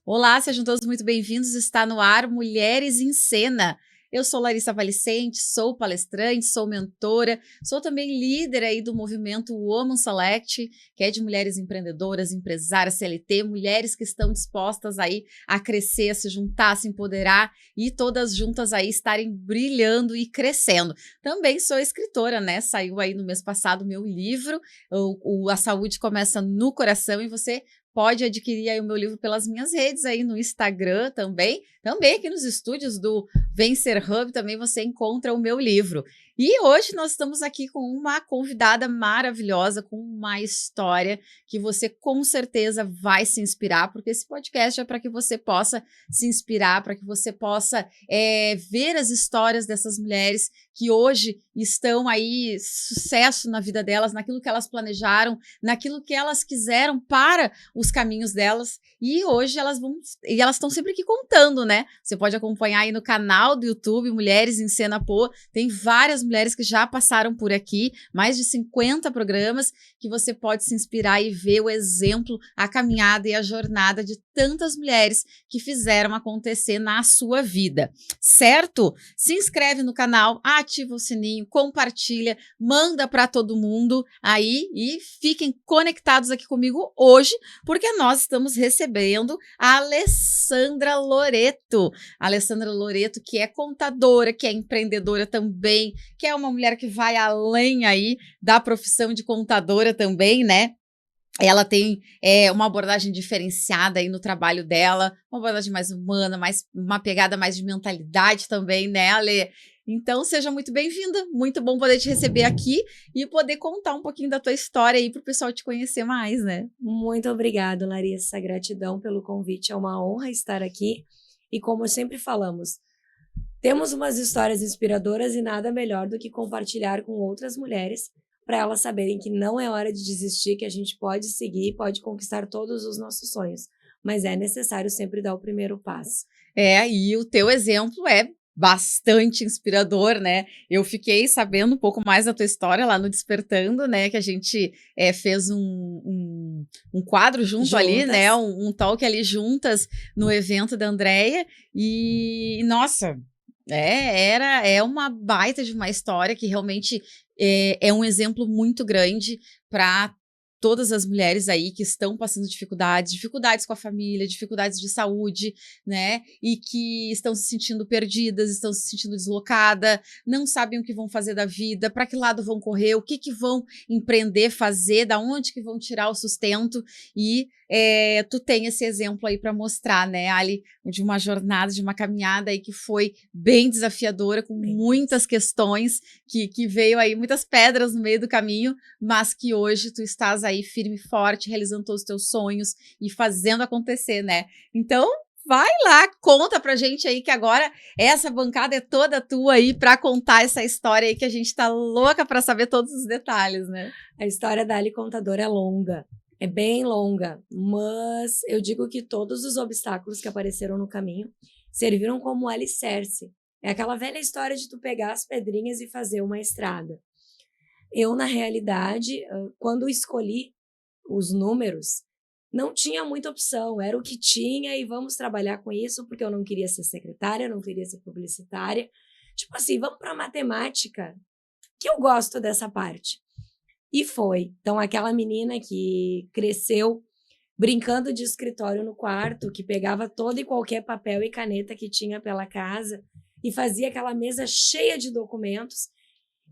Olá, sejam todos muito bem-vindos. Está no ar Mulheres em Cena. Eu sou Larissa Valicente, sou palestrante, sou mentora, sou também líder aí do movimento Woman Select, que é de mulheres empreendedoras, empresárias, CLT, mulheres que estão dispostas aí a crescer, a se juntar, a se empoderar e todas juntas aí estarem brilhando e crescendo. Também sou escritora, né? Saiu aí no mês passado meu livro, A Saúde Começa no Coração, e você pode adquirir aí o meu livro pelas minhas redes aí no Instagram também aqui nos estúdios do Vencer Hub também você encontra o meu livro. E hoje nós estamos aqui com uma convidada maravilhosa, com uma história que você com certeza vai se inspirar, porque esse podcast é para que você possa se inspirar, para que você possa ver as histórias dessas mulheres que hoje estão aí, sucesso na vida delas, naquilo que elas planejaram, naquilo que elas quiseram para os caminhos delas, e hoje elas estão sempre aqui contando, né? Você pode acompanhar aí no canal do YouTube Mulheres em Cena Pô, tem várias mulheres que já passaram por aqui, mais de 50 programas que você pode se inspirar e ver o exemplo, a caminhada e a jornada de tantas mulheres que fizeram acontecer na sua vida, certo? Se inscreve no canal, ativa o sininho, compartilha, manda para todo mundo aí e fiquem conectados aqui comigo hoje, porque nós estamos recebendo a Alessandra Loreto. A Alessandra Loreto, que é contadora, que é empreendedora também, que é uma mulher que vai além aí da profissão de contadora também, né? Ela tem uma abordagem diferenciada aí no trabalho dela, uma abordagem mais humana, uma pegada mais de mentalidade também, né, Ale? Então, seja muito bem-vinda, muito bom poder te receber aqui e poder contar um pouquinho da tua história aí para o pessoal te conhecer mais, né? Muito obrigada, Larissa, gratidão pelo convite, é uma honra estar aqui e como sempre falamos, temos umas histórias inspiradoras e nada melhor do que compartilhar com outras mulheres para elas saberem que não é hora de desistir, que a gente pode seguir, pode conquistar todos os nossos sonhos, mas é necessário sempre dar o primeiro passo. E o teu exemplo é bastante inspirador, né? Eu fiquei sabendo um pouco mais da tua história lá no Despertando, né? Que a gente fez um quadro junto ali, né? Um talk ali juntas no evento da Andrea e nossa, é uma baita de uma história que realmente é um exemplo muito grande para todas as mulheres aí que estão passando dificuldades com a família, dificuldades de saúde, né? E que estão se sentindo perdidas, estão se sentindo deslocadas, não sabem o que vão fazer da vida, para que lado vão correr, o que vão empreender, fazer, da onde que vão tirar o sustento. E tu tem esse exemplo aí para mostrar, né, Ali, de uma jornada, de uma caminhada aí que foi bem desafiadora, com muitas questões, que veio aí, muitas pedras no meio do caminho, mas que hoje tu estás aí firme e forte, realizando todos os teus sonhos e fazendo acontecer, né? Então, vai lá, conta pra gente aí que agora essa bancada é toda tua aí pra contar essa história aí que a gente tá louca pra saber todos os detalhes, né? A história da Ali Contadora é longa. É bem longa, mas eu digo que todos os obstáculos que apareceram no caminho serviram como alicerce. É aquela velha história de tu pegar as pedrinhas e fazer uma estrada. Eu, na realidade, quando escolhi os números, não tinha muita opção, era o que tinha e vamos trabalhar com isso, porque eu não queria ser secretária, não queria ser publicitária. Tipo assim, vamos para matemática, que eu gosto dessa parte. E foi. Então, aquela menina que cresceu brincando de escritório no quarto, que pegava todo e qualquer papel e caneta que tinha pela casa e fazia aquela mesa cheia de documentos.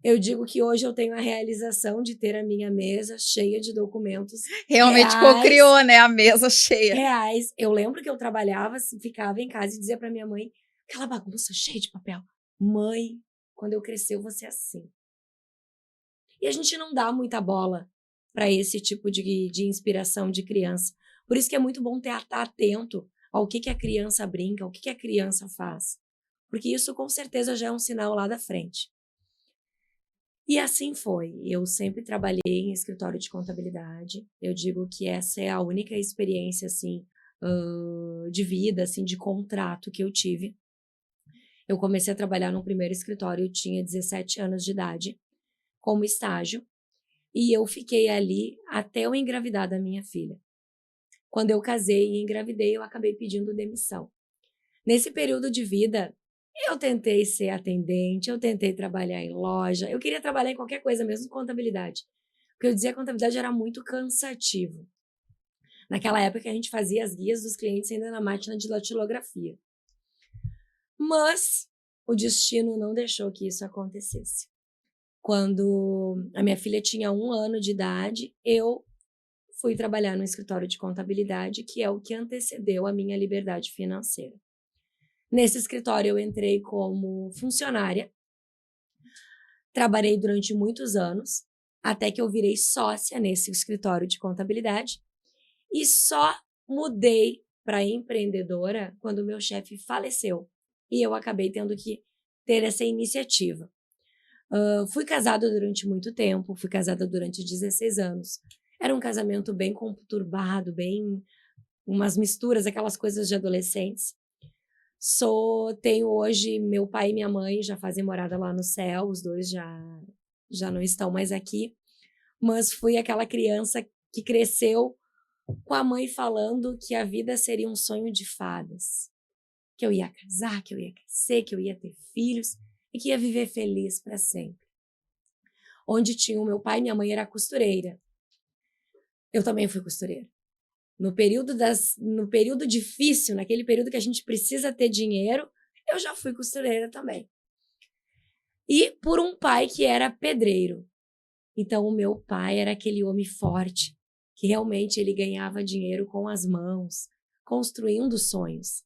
Eu digo que hoje eu tenho a realização de ter a minha mesa cheia de documentos. Realmente co-criou, né? A mesa cheia. Reais. Eu lembro que eu trabalhava, ficava em casa e dizia para minha mãe, aquela bagunça cheia de papel. Mãe, quando eu crescer eu vou ser assim. E a gente não dá muita bola para esse tipo de inspiração de criança. Por isso que é muito bom estar atento ao que a criança brinca, ao que a criança faz. Porque isso com certeza já é um sinal lá da frente. E assim foi. Eu sempre trabalhei em escritório de contabilidade. Eu digo que essa é a única experiência, assim, de vida, assim, de contrato que eu tive. Eu comecei a trabalhar no primeiro escritório, eu tinha 17 anos de idade, como estágio, e eu fiquei ali até eu engravidar da minha filha. Quando eu casei e engravidei, eu acabei pedindo demissão. Nesse período de vida, eu tentei ser atendente, eu tentei trabalhar em loja, eu queria trabalhar em qualquer coisa, mesmo contabilidade. Porque eu dizia que a contabilidade era muito cansativo. Naquela época, a gente fazia as guias dos clientes ainda na máquina de datilografia. Mas o destino não deixou que isso acontecesse. Quando a minha filha tinha 1 ano de idade, eu fui trabalhar no escritório de contabilidade, que é o que antecedeu a minha liberdade financeira. Nesse escritório, eu entrei como funcionária, trabalhei durante muitos anos, até que eu virei sócia nesse escritório de contabilidade, e só mudei para empreendedora quando meu chefe faleceu, e eu acabei tendo que ter essa iniciativa. Fui casada durante muito tempo, fui casada durante 16 anos. Era um casamento bem conturbado, bem umas misturas, aquelas coisas de adolescentes. Tenho hoje meu pai e minha mãe já fazem morada lá no céu, os dois já não estão mais aqui, mas fui aquela criança que cresceu com a mãe falando que a vida seria um sonho de fadas, que eu ia casar, que eu ia crescer, que eu ia ter filhos e que ia viver feliz para sempre. Onde tinha o meu pai e minha mãe era costureira. Eu também fui costureira. No período difícil, naquele período que a gente precisa ter dinheiro, eu já fui costureira também. E por um pai que era pedreiro. Então, o meu pai era aquele homem forte, que realmente ele ganhava dinheiro com as mãos, construindo sonhos.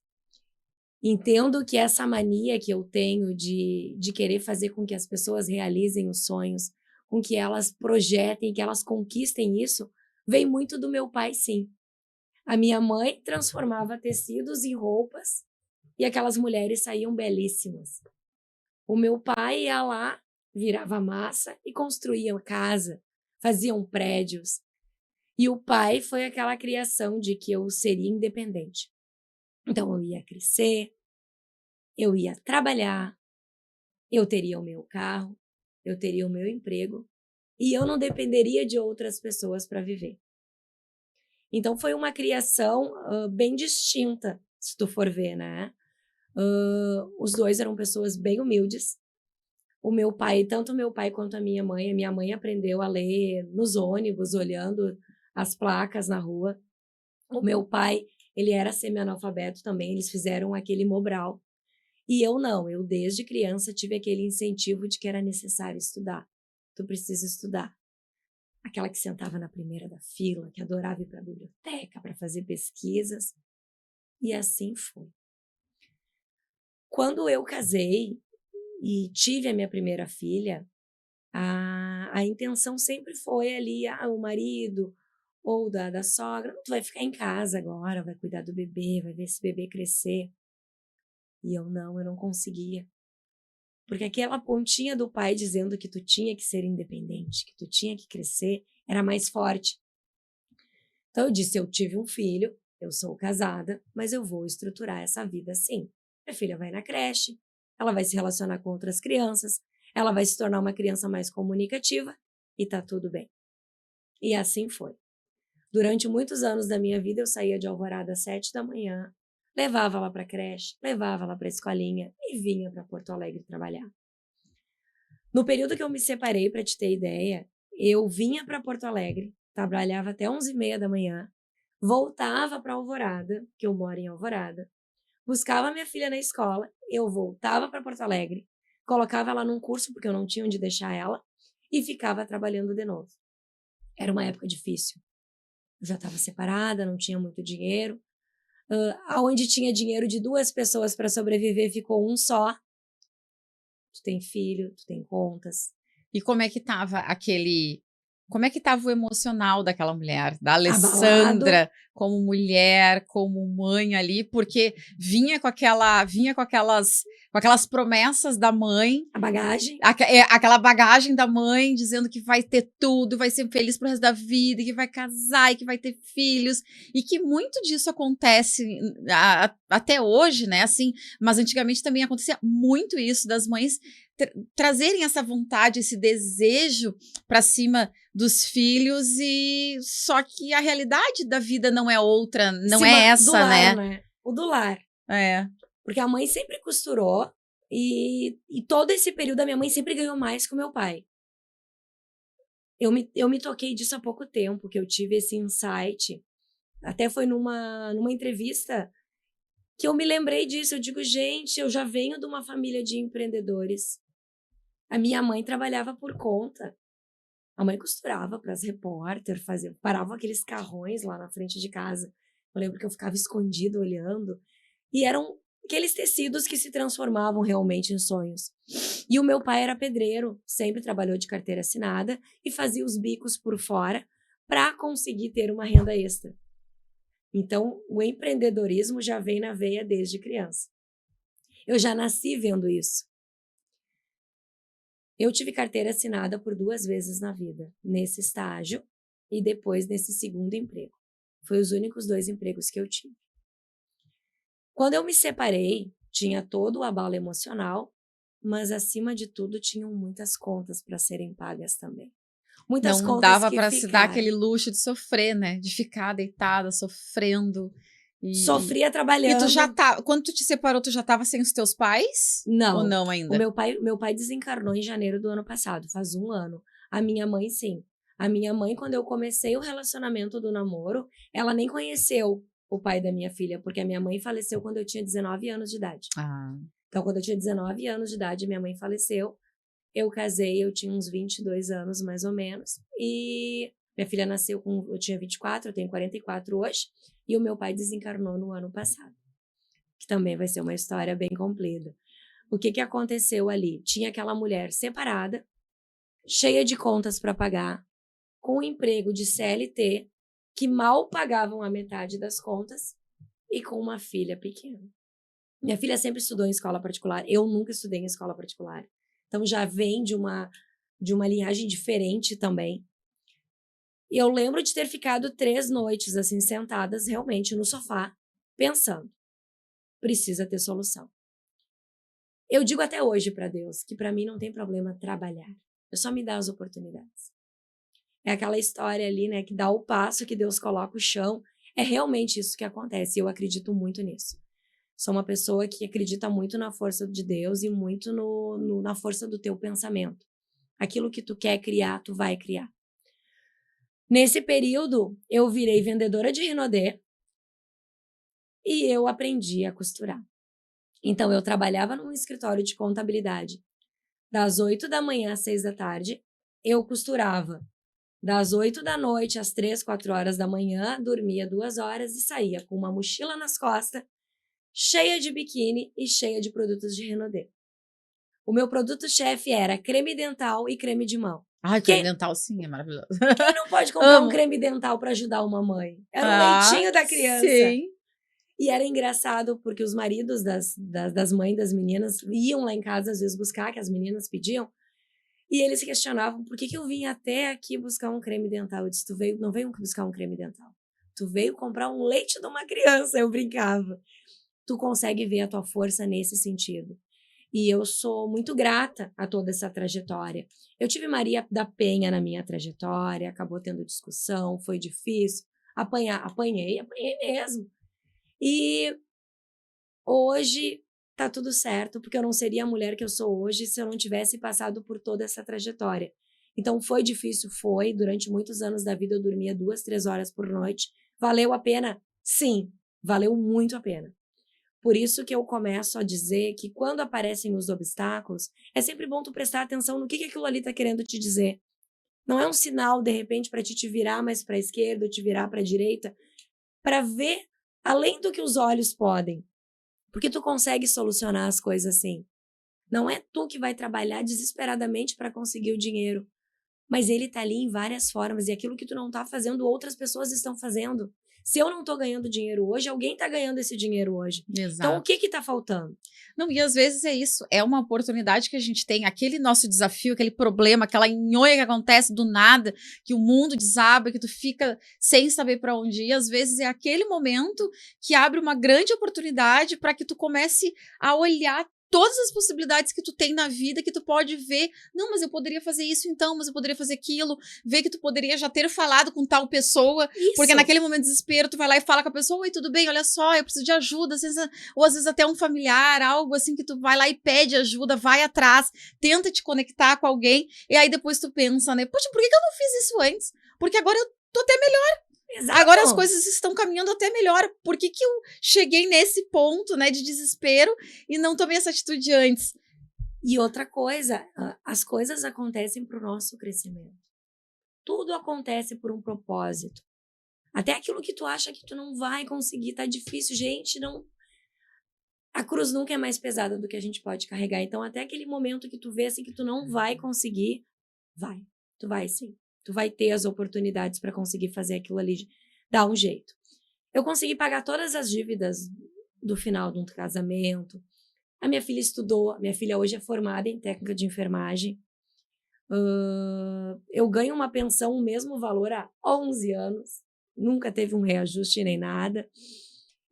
Entendo que essa mania que eu tenho de querer fazer com que as pessoas realizem os sonhos, com que elas projetem, que elas conquistem isso, vem muito do meu pai, sim. A minha mãe transformava tecidos em roupas e aquelas mulheres saíam belíssimas. O meu pai ia lá, virava massa e construía casa, faziam prédios. E o pai foi aquela criação de que eu seria independente. Então eu ia crescer, eu ia trabalhar, eu teria o meu carro, eu teria o meu emprego e eu não dependeria de outras pessoas para viver. Então foi uma criação bem distinta, se tu for ver, né? Os dois eram pessoas bem humildes. O meu pai, tanto o meu pai quanto a minha mãe aprendeu a ler nos ônibus, olhando as placas na rua. O meu pai, ele era semi-analfabeto também, eles fizeram aquele Mobral. E eu não, eu desde criança tive aquele incentivo de que era necessário estudar. Tu precisa estudar. Aquela que sentava na primeira da fila, que adorava ir para a biblioteca para fazer pesquisas. E assim foi. Quando eu casei e tive a minha primeira filha, a intenção sempre foi ali, o marido ou da sogra, tu vai ficar em casa agora, vai cuidar do bebê, vai ver esse bebê crescer. E eu não conseguia. Porque aquela pontinha do pai dizendo que tu tinha que ser independente, que tu tinha que crescer, era mais forte. Então eu disse, eu tive um filho, eu sou casada, mas eu vou estruturar essa vida assim. Minha filha vai na creche, ela vai se relacionar com outras crianças, ela vai se tornar uma criança mais comunicativa e tá tudo bem. E assim foi. Durante muitos anos da minha vida, eu saía de Alvorada às 7 da manhã, levava ela para a creche, levava ela para a escolinha e vinha para Porto Alegre trabalhar. No período que eu me separei, para te ter ideia, eu vinha para Porto Alegre, trabalhava até 11h30 da manhã, voltava para Alvorada, que eu moro em Alvorada, buscava minha filha na escola, eu voltava para Porto Alegre, colocava ela num curso, porque eu não tinha onde deixar ela, e ficava trabalhando de novo. Era uma época difícil. Eu já estava separada, não tinha muito dinheiro. Aonde tinha dinheiro de 2 pessoas para sobreviver, ficou um só. Tu tem filho, tu tem contas. E como é que tava aquele Como é que estava o emocional daquela mulher, da Abalado, Alessandra, como mulher, como mãe ali, porque vinha com aquelas promessas da mãe, a bagagem. aquela bagagem da mãe dizendo que vai ter tudo, vai ser feliz pro resto da vida, e que vai casar e que vai ter filhos, e que muito disso acontece até hoje, né? Assim, mas antigamente também acontecia muito isso das mães trazerem essa vontade, esse desejo para cima dos filhos, e só que a realidade da vida não é outra, Em não é cima do essa, lar, né? né? O do lar. É. Porque a mãe sempre costurou e todo esse período a minha mãe sempre ganhou mais que o meu pai. Eu me toquei disso há pouco tempo, que eu tive esse insight. Até foi numa entrevista que eu me lembrei disso. Eu digo, gente, eu já venho de uma família de empreendedores. A minha mãe trabalhava por conta. A mãe costurava para as repórter, parava aqueles carrões lá na frente de casa. Eu lembro que eu ficava escondido olhando. E eram aqueles tecidos que se transformavam realmente em sonhos. E o meu pai era pedreiro, sempre trabalhou de carteira assinada e fazia os bicos por fora para conseguir ter uma renda extra. Então, o empreendedorismo já vem na veia desde criança. Eu já nasci vendo isso. Eu tive carteira assinada por 2 vezes na vida, nesse estágio e depois nesse segundo emprego. Foi os únicos 2 empregos que eu tive. Quando eu me separei, tinha todo o abalo emocional, mas acima de tudo tinham muitas contas para serem pagas também. Muitas Não contas dava que para se dar aquele ficaram. luxo de sofrer, né? De ficar deitada, sofrendo. Sofria E tu já trabalhando. tá. Quando tu te separou, tu já tava sem os teus pais? Ou Não. não O ainda? meu pai desencarnou em janeiro do ano passado, faz 1 ano. A minha mãe, sim. A minha mãe, quando eu comecei o relacionamento do namoro, ela nem conheceu o pai da minha filha, porque a minha mãe faleceu quando eu tinha 19 anos de idade. Ah. Então, quando eu tinha 19 anos de idade, minha mãe faleceu. Eu casei, eu tinha uns 22 anos, mais ou menos. E minha filha nasceu com... Eu tinha 24, eu tenho 44 hoje. E o meu pai desencarnou no ano passado. Que também vai ser uma história bem comprida. O que aconteceu ali? Tinha aquela mulher separada, cheia de contas para pagar, com um emprego de CLT, que mal pagavam a metade das contas, e com uma filha pequena. Minha filha sempre estudou em escola particular, eu nunca estudei em escola particular. Então já vem de uma linhagem diferente também. E eu lembro de ter ficado 3 noites assim sentadas realmente no sofá, pensando, precisa ter solução. Eu digo até hoje para Deus que para mim não tem problema trabalhar. Eu só me dá as oportunidades. É aquela história ali, né, que dá o passo que Deus coloca o chão. É realmente isso que acontece. Eu acredito muito nisso. Sou uma pessoa que acredita muito na força de Deus e muito na força do teu pensamento. Aquilo que tu quer criar, tu vai criar. Nesse período, eu virei vendedora de Rinodê e eu aprendi a costurar. Então, eu trabalhava num escritório de contabilidade. Das 8 da manhã às 6 da tarde, eu costurava. Das 8 da noite às 3, 4 horas da manhã, dormia 2 horas e saía com uma mochila nas costas, cheia de biquíni e cheia de produtos de Renaudet. O meu produto-chefe era creme dental e creme de mão. Ai, creme Quem, dental, sim, é maravilhoso. quem não pode comprar um Amo. creme dental para ajudar uma mãe? Era o Ah, leitinho da criança. sim. E era engraçado porque os maridos das mães das meninas iam lá em casa às vezes buscar, que as meninas pediam, e eles se questionavam por que eu vim até aqui buscar um creme dental. Eu disse, não veio buscar um creme dental. Tu veio comprar um leite de uma criança, eu brincava. Tu consegue ver a tua força nesse sentido. E eu sou muito grata a toda essa trajetória. Eu tive Maria da Penha na minha trajetória, acabou tendo discussão, foi difícil. Apanhei mesmo. E hoje tá tudo certo, porque eu não seria a mulher que eu sou hoje se eu não tivesse passado por toda essa trajetória. Então foi difícil, foi. Durante muitos anos da vida eu dormia 2, 3 horas por noite. Valeu a pena? Sim, valeu muito a pena. Por isso que eu começo a dizer que quando aparecem os obstáculos, é sempre bom tu prestar atenção no que aquilo ali tá querendo te dizer. Não é um sinal, de repente, para te virar mais para a esquerda ou te virar para a direita, para ver além do que os olhos podem. Porque tu consegue solucionar as coisas assim. Não é tu que vai trabalhar desesperadamente para conseguir o dinheiro. Mas ele tá ali em várias formas. E aquilo que tu não tá fazendo, outras pessoas estão fazendo. Se eu não tô ganhando dinheiro hoje, alguém tá ganhando esse dinheiro hoje. Então, o Exato. que tá faltando? Não, e às vezes é isso, é uma oportunidade que a gente tem, aquele nosso desafio, aquele problema, aquela nhonha que acontece do nada, que o mundo desaba, que tu fica sem saber para onde ir, às vezes é aquele momento que abre uma grande oportunidade para que tu comece a olhar todas as possibilidades que tu tem na vida, que tu pode ver, não, mas eu poderia fazer isso então, mas eu poderia fazer aquilo, ver que tu poderia já ter falado com tal pessoa, porque Isso. naquele momento de desespero tu vai lá e fala com a pessoa, oi, tudo bem, olha só, eu preciso de ajuda, ou às vezes até um familiar, algo assim que tu vai lá e pede ajuda, vai atrás, tenta te conectar com alguém, e aí depois tu pensa, né, poxa, por que eu não fiz isso antes? Porque agora eu tô até melhor. Exato. Agora as coisas estão caminhando até melhor. Por que eu cheguei nesse ponto, né, de desespero e não tomei essa atitude antes? E outra coisa, as coisas acontecem para o nosso crescimento. Tudo acontece por um propósito. Até aquilo que tu acha que tu não vai conseguir, tá difícil, gente, não. A cruz nunca é mais pesada do que a gente pode carregar. Então, até aquele momento que tu vê assim que tu não vai conseguir, vai. Tu vai sim. Tu vai ter as oportunidades para conseguir fazer aquilo ali, dar um jeito. Eu consegui pagar todas as dívidas do final de um casamento. A minha filha estudou, a minha filha hoje é formada em técnica de enfermagem. Eu ganho uma pensão, o mesmo valor há 11 anos. Nunca teve um reajuste nem nada.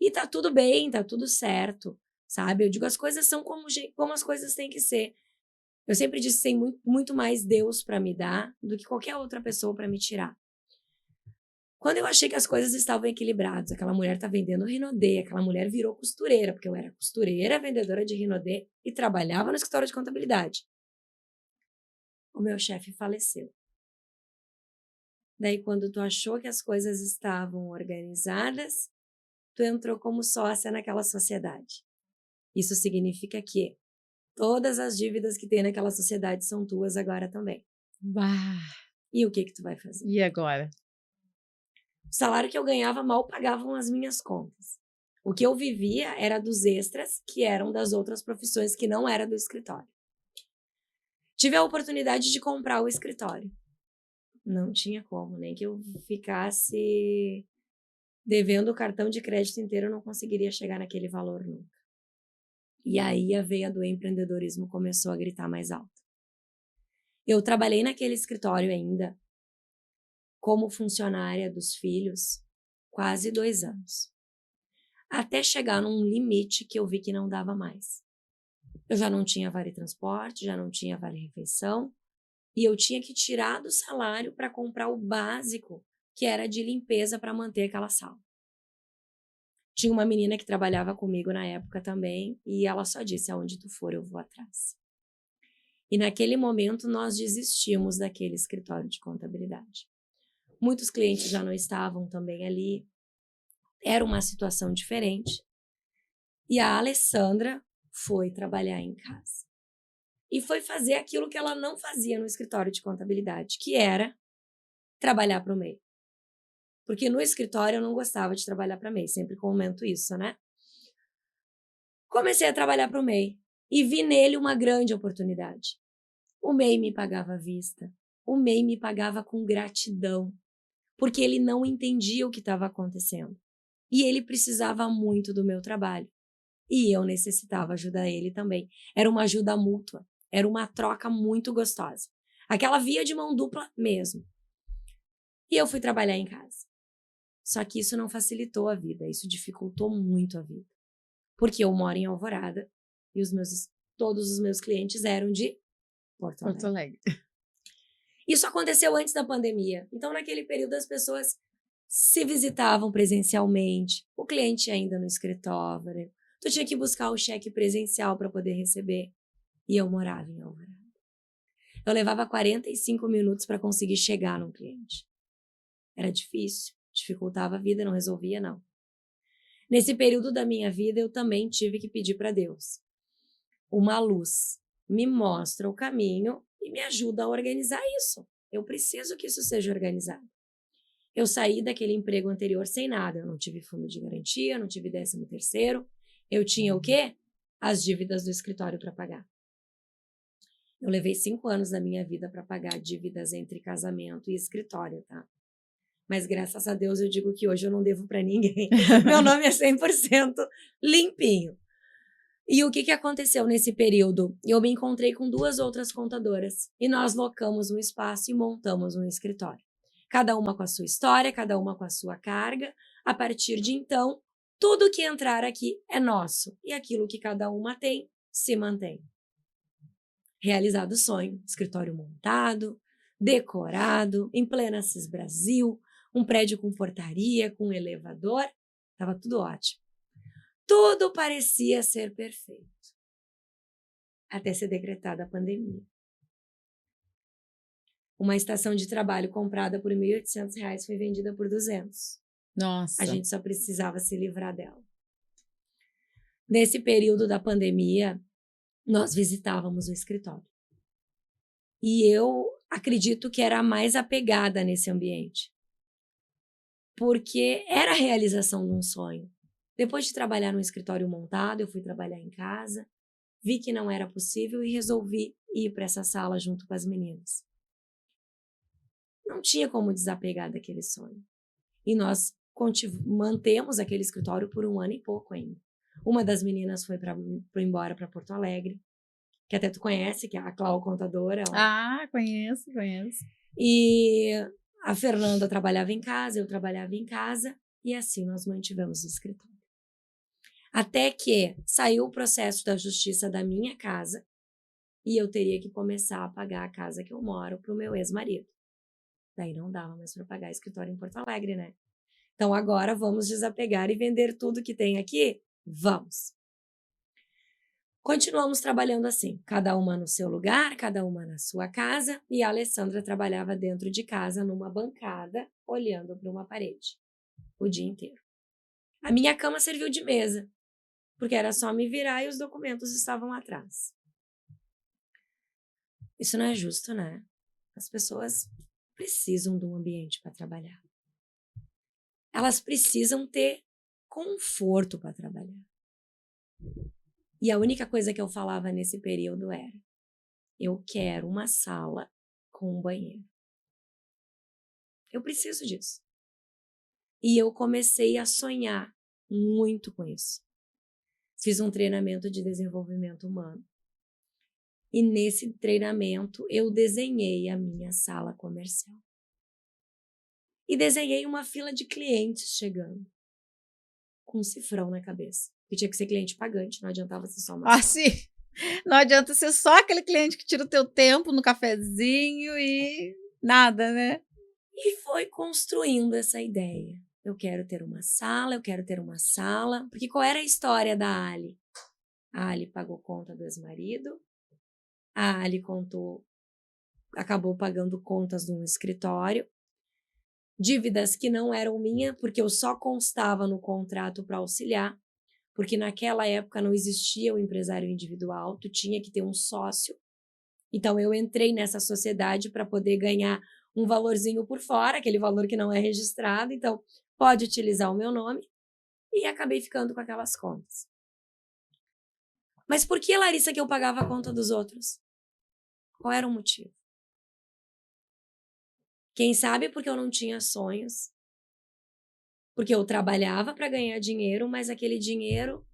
E tá tudo bem, tá tudo certo, sabe? Eu digo, as coisas são como as coisas têm que ser. Eu sempre disse, tem muito mais Deus para me dar do que qualquer outra pessoa para me tirar. Quando eu achei que as coisas estavam equilibradas, aquela mulher tá vendendo Rinodê, aquela mulher virou costureira, porque eu era costureira, vendedora de Rinodê e trabalhava no escritório de contabilidade. O meu chefe faleceu. Daí, quando tu achou que as coisas estavam organizadas, tu entrou como sócia naquela sociedade. Isso significa que todas as dívidas que tem naquela sociedade são tuas agora também. Bah, E o que tu vai fazer? e agora? O salário que eu ganhava mal pagavam as minhas contas. O que eu vivia era dos extras que eram das outras profissões que não era do escritório. Tive a oportunidade de comprar o escritório. Não tinha como, nem que eu ficasse devendo o cartão de crédito inteiro, eu não conseguiria chegar naquele valor nunca. E aí a veia do empreendedorismo começou a gritar mais alto. Eu trabalhei naquele escritório ainda como funcionária dos filhos quase 2 anos. Até chegar num limite que eu vi que não dava mais. Eu já não tinha vale transporte, já não tinha vale refeição, e eu tinha que tirar do salário para comprar o básico, que era de limpeza para manter aquela sala. Tinha uma menina que trabalhava comigo na época também, e ela só disse, aonde tu for eu vou atrás. E naquele momento nós desistimos daquele escritório de contabilidade. Muitos clientes já não estavam também ali, era uma situação diferente. E a Alessandra foi trabalhar em casa. E foi fazer aquilo que ela não fazia no escritório de contabilidade, que era trabalhar para o MEI. Porque no escritório eu não gostava de trabalhar para MEI, sempre comento isso, né? Comecei a trabalhar para o MEI e vi nele uma grande oportunidade. O MEI me pagava à vista, o MEI me pagava com gratidão, porque ele não entendia o que estava acontecendo. E ele precisava muito do meu trabalho. E eu necessitava ajudar ele também. Era uma ajuda mútua. Era uma troca muito gostosa. Aquela via de mão dupla mesmo. E eu fui trabalhar em casa. Só que isso não facilitou a vida. Isso dificultou muito a vida. Porque eu moro em Alvorada e todos os meus clientes eram de Porto Alegre. Isso aconteceu antes da pandemia. Então, naquele período, as pessoas se visitavam presencialmente. O cliente ainda no escritório. Tu tinha que buscar o cheque presencial para poder receber. E eu morava em Alvorada. Eu levava 45 minutos para conseguir chegar num cliente. Era difícil, dificultava a vida, não resolvia, não. Nesse período da minha vida, eu também tive que pedir para Deus uma luz. Me mostra o caminho e me ajuda a organizar isso. Eu preciso que isso seja organizado. Eu saí daquele emprego anterior sem nada. Eu não tive fundo de garantia, não tive 13º. Eu tinha o quê? As dívidas do escritório para pagar. Eu levei 5 anos da minha vida para pagar dívidas entre casamento e escritório, tá? Mas graças a Deus eu digo que hoje eu não devo para ninguém. Meu nome é 100% limpinho. E o que aconteceu nesse período? Eu me encontrei com 2 outras contadoras e nós locamos um espaço e montamos um escritório. Cada uma com a sua história, cada uma com a sua carga. A partir de então, tudo que entrar aqui é nosso e aquilo que cada uma tem se mantém. Realizado o sonho, escritório montado, decorado, em plena Assis Brasil, um prédio com portaria, com elevador, estava tudo ótimo. Tudo parecia ser perfeito, até ser decretada a pandemia. Uma estação de trabalho comprada por R$ 1.800 foi vendida por 200. Nossa. A gente só precisava se livrar dela. Nesse período da pandemia, nós visitávamos o escritório. E eu acredito que era a mais apegada nesse ambiente. Porque era a realização de um sonho. Depois de trabalhar no escritório montado, eu fui trabalhar em casa, vi que não era possível e resolvi ir para essa sala junto com as meninas. Não tinha como desapegar daquele sonho. E nós mantemos aquele escritório por 1 ano e pouco ainda. Uma das meninas foi embora para Porto Alegre, que até tu conhece, que é a Clau Contadora. Conheço. E a Fernanda trabalhava em casa, eu trabalhava em casa, e assim nós mantivemos o escritório. Até que saiu o processo da justiça da minha casa e eu teria que começar a pagar a casa que eu moro para o meu ex-marido. Daí não dava mais para pagar escritório em Porto Alegre, né? Então agora vamos desapegar e vender tudo que tem aqui? Vamos! Continuamos trabalhando assim, cada uma no seu lugar, cada uma na sua casa, e a Alessandra trabalhava dentro de casa numa bancada, olhando para uma parede, o dia inteiro. A minha cama serviu de mesa, porque era só me virar e os documentos estavam atrás. Isso não é justo, né? As pessoas precisam de um ambiente para trabalhar. Elas precisam ter conforto para trabalhar. E a única coisa que eu falava nesse período era: eu quero uma sala com um banheiro. Eu preciso disso. E eu comecei a sonhar muito com isso. Fiz um treinamento de desenvolvimento humano. E nesse treinamento eu desenhei a minha sala comercial. E desenhei uma fila de clientes chegando, com um cifrão na cabeça. Que tinha que ser cliente pagante, não adiantava ser só uma sala. Sim. Não adianta ser só aquele cliente que tira o teu tempo no cafezinho e nada, né? E foi construindo essa ideia. Eu quero ter uma sala, eu quero ter uma sala. Porque qual era a história da Ali? A Ali pagou conta do ex-marido. A Ali acabou pagando contas de um escritório. Dívidas que não eram minhas, porque eu só constava no contrato para auxiliar. Porque naquela época não existia o empresário individual, tu tinha que ter um sócio. Então eu entrei nessa sociedade para poder ganhar um valorzinho por fora, aquele valor que não é registrado, então pode utilizar o meu nome, e acabei ficando com aquelas contas. Mas por que, Larissa, que eu pagava a conta dos outros? Qual era o motivo? Quem sabe porque eu não tinha sonhos, porque eu trabalhava para ganhar dinheiro, mas aquele dinheiro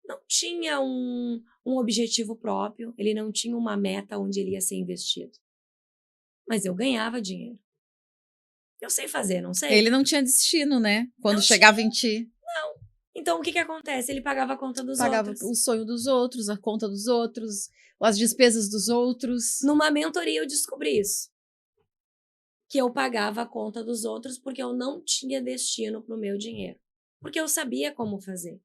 não tinha um objetivo próprio, ele não tinha uma meta onde ele ia ser investido. Mas eu ganhava dinheiro. Eu sei fazer, não sei? Ele não tinha destino, né? Quando Não chegava em ti. Não. Então, o que acontece? Ele pagava a conta dos Pagava outros. o sonho dos outros, a conta dos outros, as despesas dos outros. Numa mentoria eu descobri isso. Que eu pagava a conta dos outros porque eu não tinha destino para o meu dinheiro. Porque eu sabia como fazer.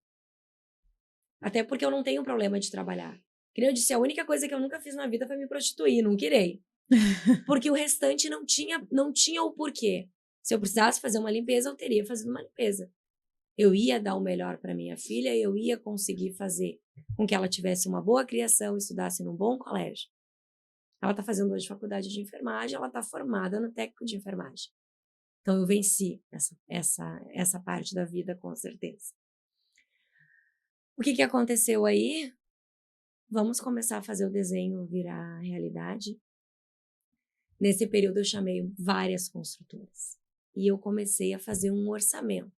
Até porque eu não tenho problema de trabalhar. Como eu disse, a única coisa que eu nunca fiz na vida foi me prostituir, não queria. Porque o restante não tinha o porquê. Se eu precisasse fazer uma limpeza, eu teria fazido uma limpeza. Eu ia dar o melhor para minha filha, eu ia conseguir fazer com que ela tivesse uma boa criação, estudasse num bom colégio. Ela está fazendo hoje faculdade de enfermagem, ela está formada no técnico de enfermagem. Então, eu venci essa parte da vida, com certeza. O que aconteceu aí? vamos começar a fazer o desenho virar realidade? Nesse período eu chamei várias construtoras e eu comecei a fazer um orçamento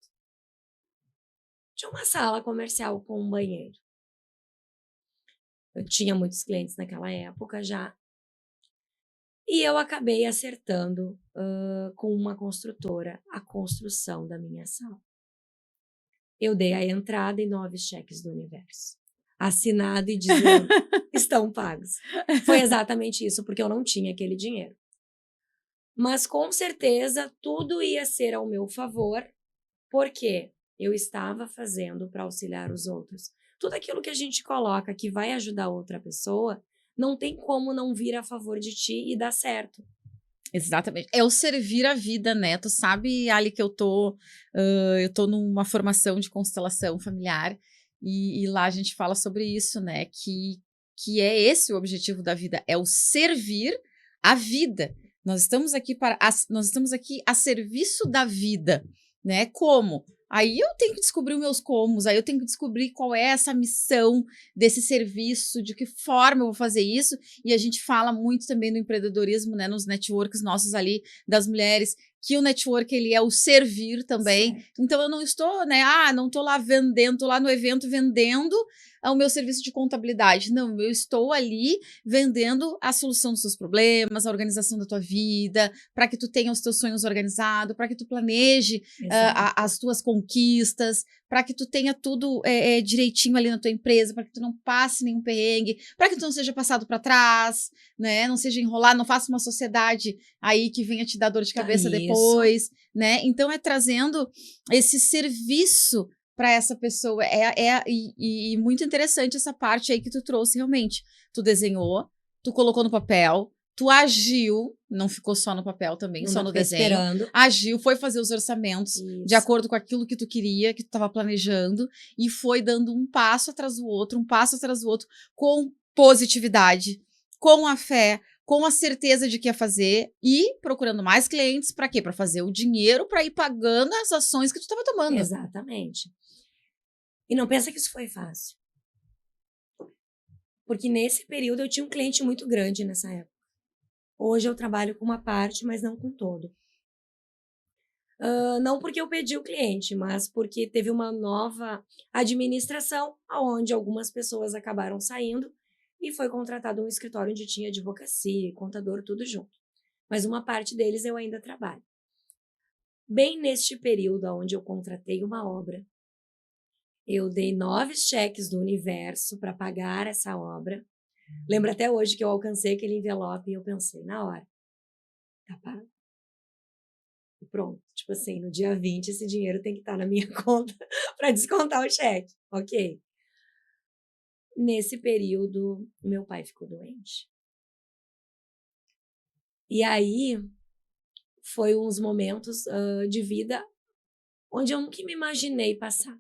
de uma sala comercial com um banheiro. Eu tinha muitos clientes naquela época já e eu acabei acertando com uma construtora a construção da minha sala. Eu dei a entrada e 9 cheques do universo, assinado e dizendo, estão pagos. Foi exatamente isso, porque eu não tinha aquele dinheiro. Mas com certeza tudo ia ser ao meu favor, porque eu estava fazendo para auxiliar os outros. Tudo aquilo que a gente coloca que vai ajudar outra pessoa, não tem como não vir a favor de ti e dar certo. Exatamente. É o servir a vida, né? Tu sabe, Ali, que eu tô numa formação de constelação familiar e lá a gente fala sobre isso, né? Que é esse o objetivo da vida, é o servir a vida. Nós estamos aqui a serviço da vida, né? Como? Aí eu tenho que descobrir os meus comos, aí eu tenho que descobrir qual é essa missão desse serviço, de que forma eu vou fazer isso. E a gente fala muito também do empreendedorismo, né, nos networks nossos ali, das mulheres, que o network, ele é o servir também. Certo. Então, eu não estou, né, não estou lá vendendo, estou lá no evento vendendo o meu serviço de contabilidade. Não, eu estou ali vendendo a solução dos seus problemas, a organização da tua vida, para que tu tenha os teus sonhos organizados, para que tu planeje as tuas conquistas, para que tu tenha tudo direitinho ali na tua empresa, para que tu não passe nenhum perrengue, para que tu não seja passado para trás, né? Não seja enrolado, não faça uma sociedade aí que venha te dar dor de cabeça depois, né? Então é trazendo esse serviço para essa pessoa. E muito interessante essa parte aí que tu trouxe realmente. Tu desenhou, tu colocou no papel, tu agiu, não ficou só no papel também, não só no desenho. Esperando. Agiu, foi fazer os orçamentos Isso. de acordo com aquilo que tu queria, que tu estava planejando, e foi dando um passo atrás do outro, com positividade, com a fé, com a certeza de que ia fazer e procurando mais clientes. Para quê? Para fazer o dinheiro, para ir pagando as ações que tu estava tomando. Exatamente. E não pensa que isso foi fácil. Porque nesse período eu tinha um cliente muito grande nessa época. Hoje eu trabalho com uma parte, mas não com todo. Não porque eu pedi o cliente, mas porque teve uma nova administração, onde algumas pessoas acabaram saindo e foi contratado um escritório onde tinha advocacia, contador, tudo junto. Mas uma parte deles eu ainda trabalho. Bem neste período onde eu contratei uma obra, eu dei 9 cheques do universo para pagar essa obra. Lembro até hoje que eu alcancei aquele envelope e eu pensei, na hora, tá pago. E pronto, tipo assim, no dia 20 esse dinheiro tem que estar na minha conta para descontar o cheque, ok? Nesse período, meu pai ficou doente. E aí, foi uns momentos de vida onde eu nunca me imaginei passar.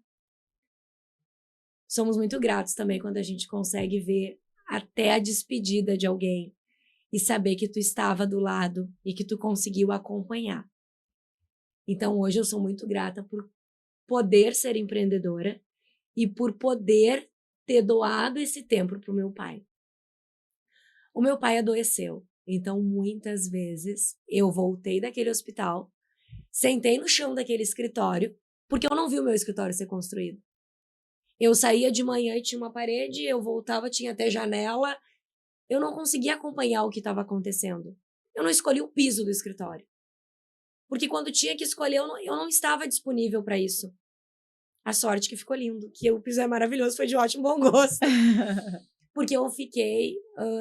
Somos muito gratos também quando a gente consegue ver até a despedida de alguém e saber que tu estava do lado e que tu conseguiu acompanhar. Então, hoje eu sou muito grata por poder ser empreendedora e por poder ter doado esse tempo para o meu pai. O meu pai adoeceu, então muitas vezes eu voltei daquele hospital, sentei no chão daquele escritório, porque eu não vi o meu escritório ser construído. Eu saía de manhã e tinha uma parede, eu voltava, tinha até janela. Eu não conseguia acompanhar o que estava acontecendo. Eu não escolhi o piso do escritório. Porque quando tinha que escolher, eu não estava disponível para isso. A sorte que ficou lindo, que o piso é maravilhoso, foi de ótimo bom gosto. Porque eu fiquei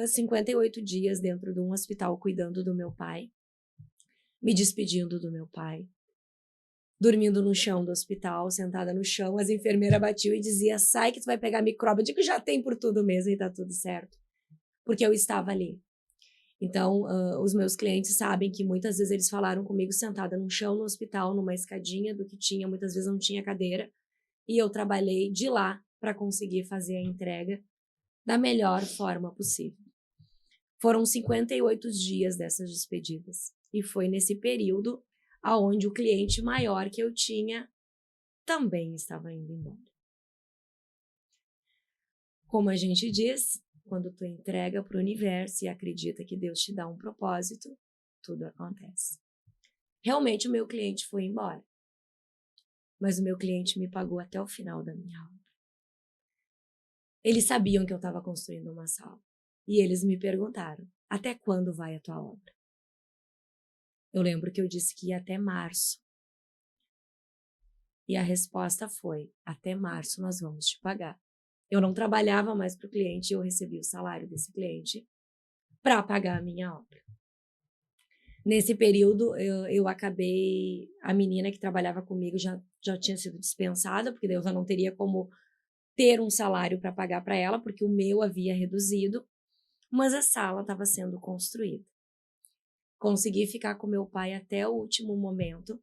58 dias dentro de um hospital cuidando do meu pai, me despedindo do meu pai, dormindo no chão do hospital, sentada no chão, as enfermeiras batiam e diziam, sai que tu vai pegar micróbio. Eu digo, já tem por tudo mesmo e tá tudo certo. Porque eu estava ali. Então, os meus clientes sabem que muitas vezes eles falaram comigo sentada no chão, no hospital, numa escadinha do que tinha, muitas vezes não tinha cadeira, e eu trabalhei de lá para conseguir fazer a entrega da melhor forma possível. Foram 58 dias dessas despedidas, e foi nesse período aonde o cliente maior que eu tinha também estava indo embora. Como a gente diz, quando tu entrega para o universo e acredita que Deus te dá um propósito, tudo acontece. Realmente o meu cliente foi embora, mas o meu cliente me pagou até o final da minha obra. Eles sabiam que eu estava construindo uma sala e eles me perguntaram: até quando vai a tua obra? Eu lembro que eu disse que ia até março. E a resposta foi: até março nós vamos te pagar. Eu não trabalhava mais para o cliente, eu recebi o salário desse cliente para pagar a minha obra. Nesse período, eu acabei... A menina que trabalhava comigo já tinha sido dispensada, porque eu já não teria como ter um salário para pagar para ela, porque o meu havia reduzido, mas a sala estava sendo construída. Consegui ficar com meu pai até o último momento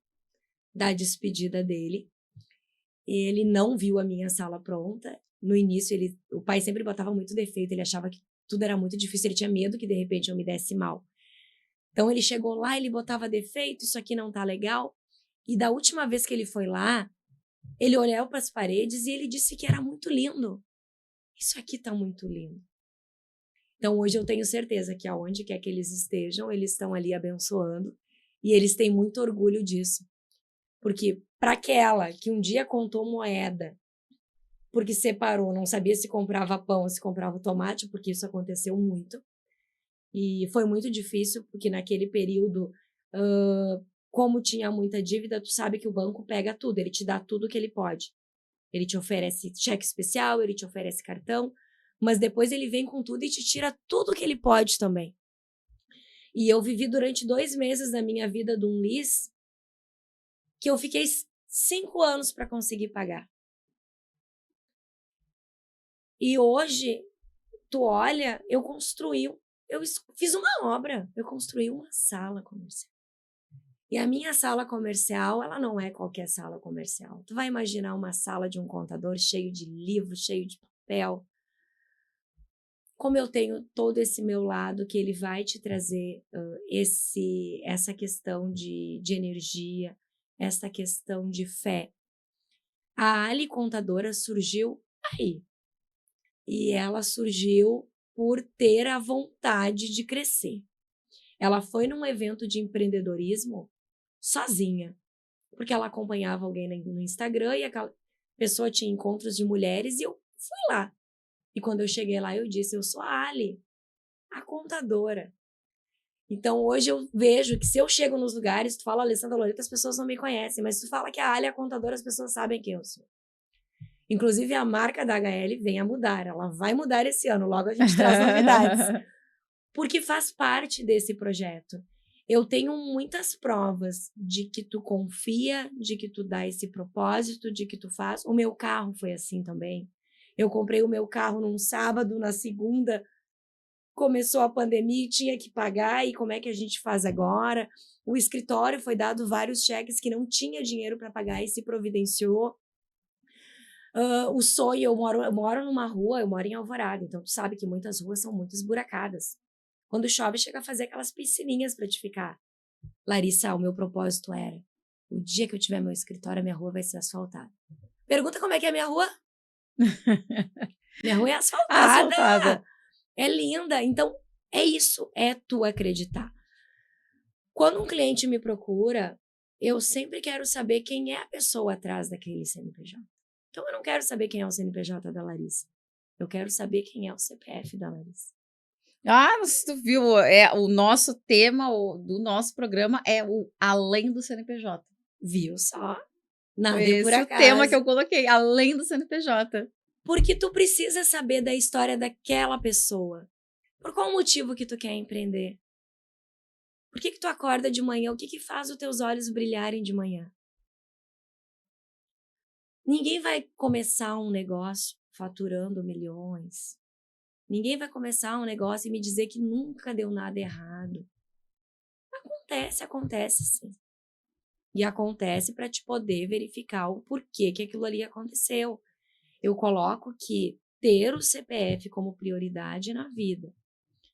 da despedida dele. Ele não viu a minha sala pronta. No início, o pai sempre botava muito defeito, ele achava que tudo era muito difícil, ele tinha medo que de repente eu me desse mal. Então ele chegou lá, ele botava defeito, isso aqui não tá legal. E da última vez que ele foi lá, ele olhou para as paredes e ele disse que era muito lindo. Isso aqui tá muito lindo. Então hoje eu tenho certeza que aonde quer que eles estejam, eles estão ali abençoando e eles têm muito orgulho disso. Porque para aquela que um dia contou moeda, porque separou, não sabia se comprava pão ou se comprava tomate, porque isso aconteceu muito. E foi muito difícil, porque naquele período, como tinha muita dívida, tu sabe que o banco pega tudo, ele te dá tudo que ele pode. Ele te oferece cheque especial, ele te oferece cartão, mas depois ele vem com tudo e te tira tudo que ele pode também. E eu vivi durante 2 meses da minha vida de um lis que eu fiquei 5 anos para conseguir pagar. E hoje, tu olha, eu fiz uma obra, eu construí uma sala comercial. E a minha sala comercial, ela não é qualquer sala comercial. Tu vai imaginar uma sala de um contador cheio de livros, cheio de papel. Como eu tenho todo esse meu lado que ele vai te trazer essa questão de energia, essa questão de fé. A Ali Contadora surgiu aí. E ela surgiu por ter a vontade de crescer. Ela foi num evento de empreendedorismo sozinha, porque ela acompanhava alguém no Instagram e aquela pessoa tinha encontros de mulheres e eu fui lá. E quando eu cheguei lá, eu disse: eu sou a Ali, a contadora. Então, hoje eu vejo que se eu chego nos lugares, tu fala Alessandra Loretta, as pessoas não me conhecem, mas se tu fala que a Ali é a contadora, as pessoas sabem quem eu sou. Inclusive, a marca da HL vem a mudar. Ela vai mudar esse ano. Logo a gente traz novidades. Porque faz parte desse projeto. Eu tenho muitas provas de que tu confia, de que tu dá esse propósito, de que tu faz. O meu carro foi assim também. Eu comprei o meu carro num sábado, na segunda começou a pandemia e tinha que pagar. E como é que a gente faz agora? O escritório foi dado vários cheques que não tinha dinheiro para pagar e se providenciou. O sonho, eu moro numa rua, eu moro em Alvorada, então tu sabe que muitas ruas são muito esburacadas. Quando chove, chega a fazer aquelas piscininhas para te ficar. Larissa, o meu propósito era: o dia que eu tiver meu escritório, a minha rua vai ser asfaltada. Pergunta como é que é a minha rua? Minha rua é asfaltada. É linda. Então, é isso, é tu acreditar. Quando um cliente me procura, eu sempre quero saber quem é a pessoa atrás daquele CNPJ. Então, eu não quero saber quem é o CNPJ da Larissa. Eu quero saber quem é o CPF da Larissa. Não sei se tu viu, o nosso tema do nosso programa é o além do CNPJ. Viu só? Nada Foi por esse o acaso. tema que eu coloquei, além do CNPJ. Porque tu precisa saber da história daquela pessoa. Por qual motivo que tu quer empreender? Por que tu acorda de manhã? O que faz os teus olhos brilharem de manhã? Ninguém vai começar um negócio faturando milhões. Ninguém vai começar um negócio e me dizer que nunca deu nada errado. Acontece sim. E acontece para te poder verificar o porquê que aquilo ali aconteceu. Eu coloco que ter o CPF como prioridade na vida,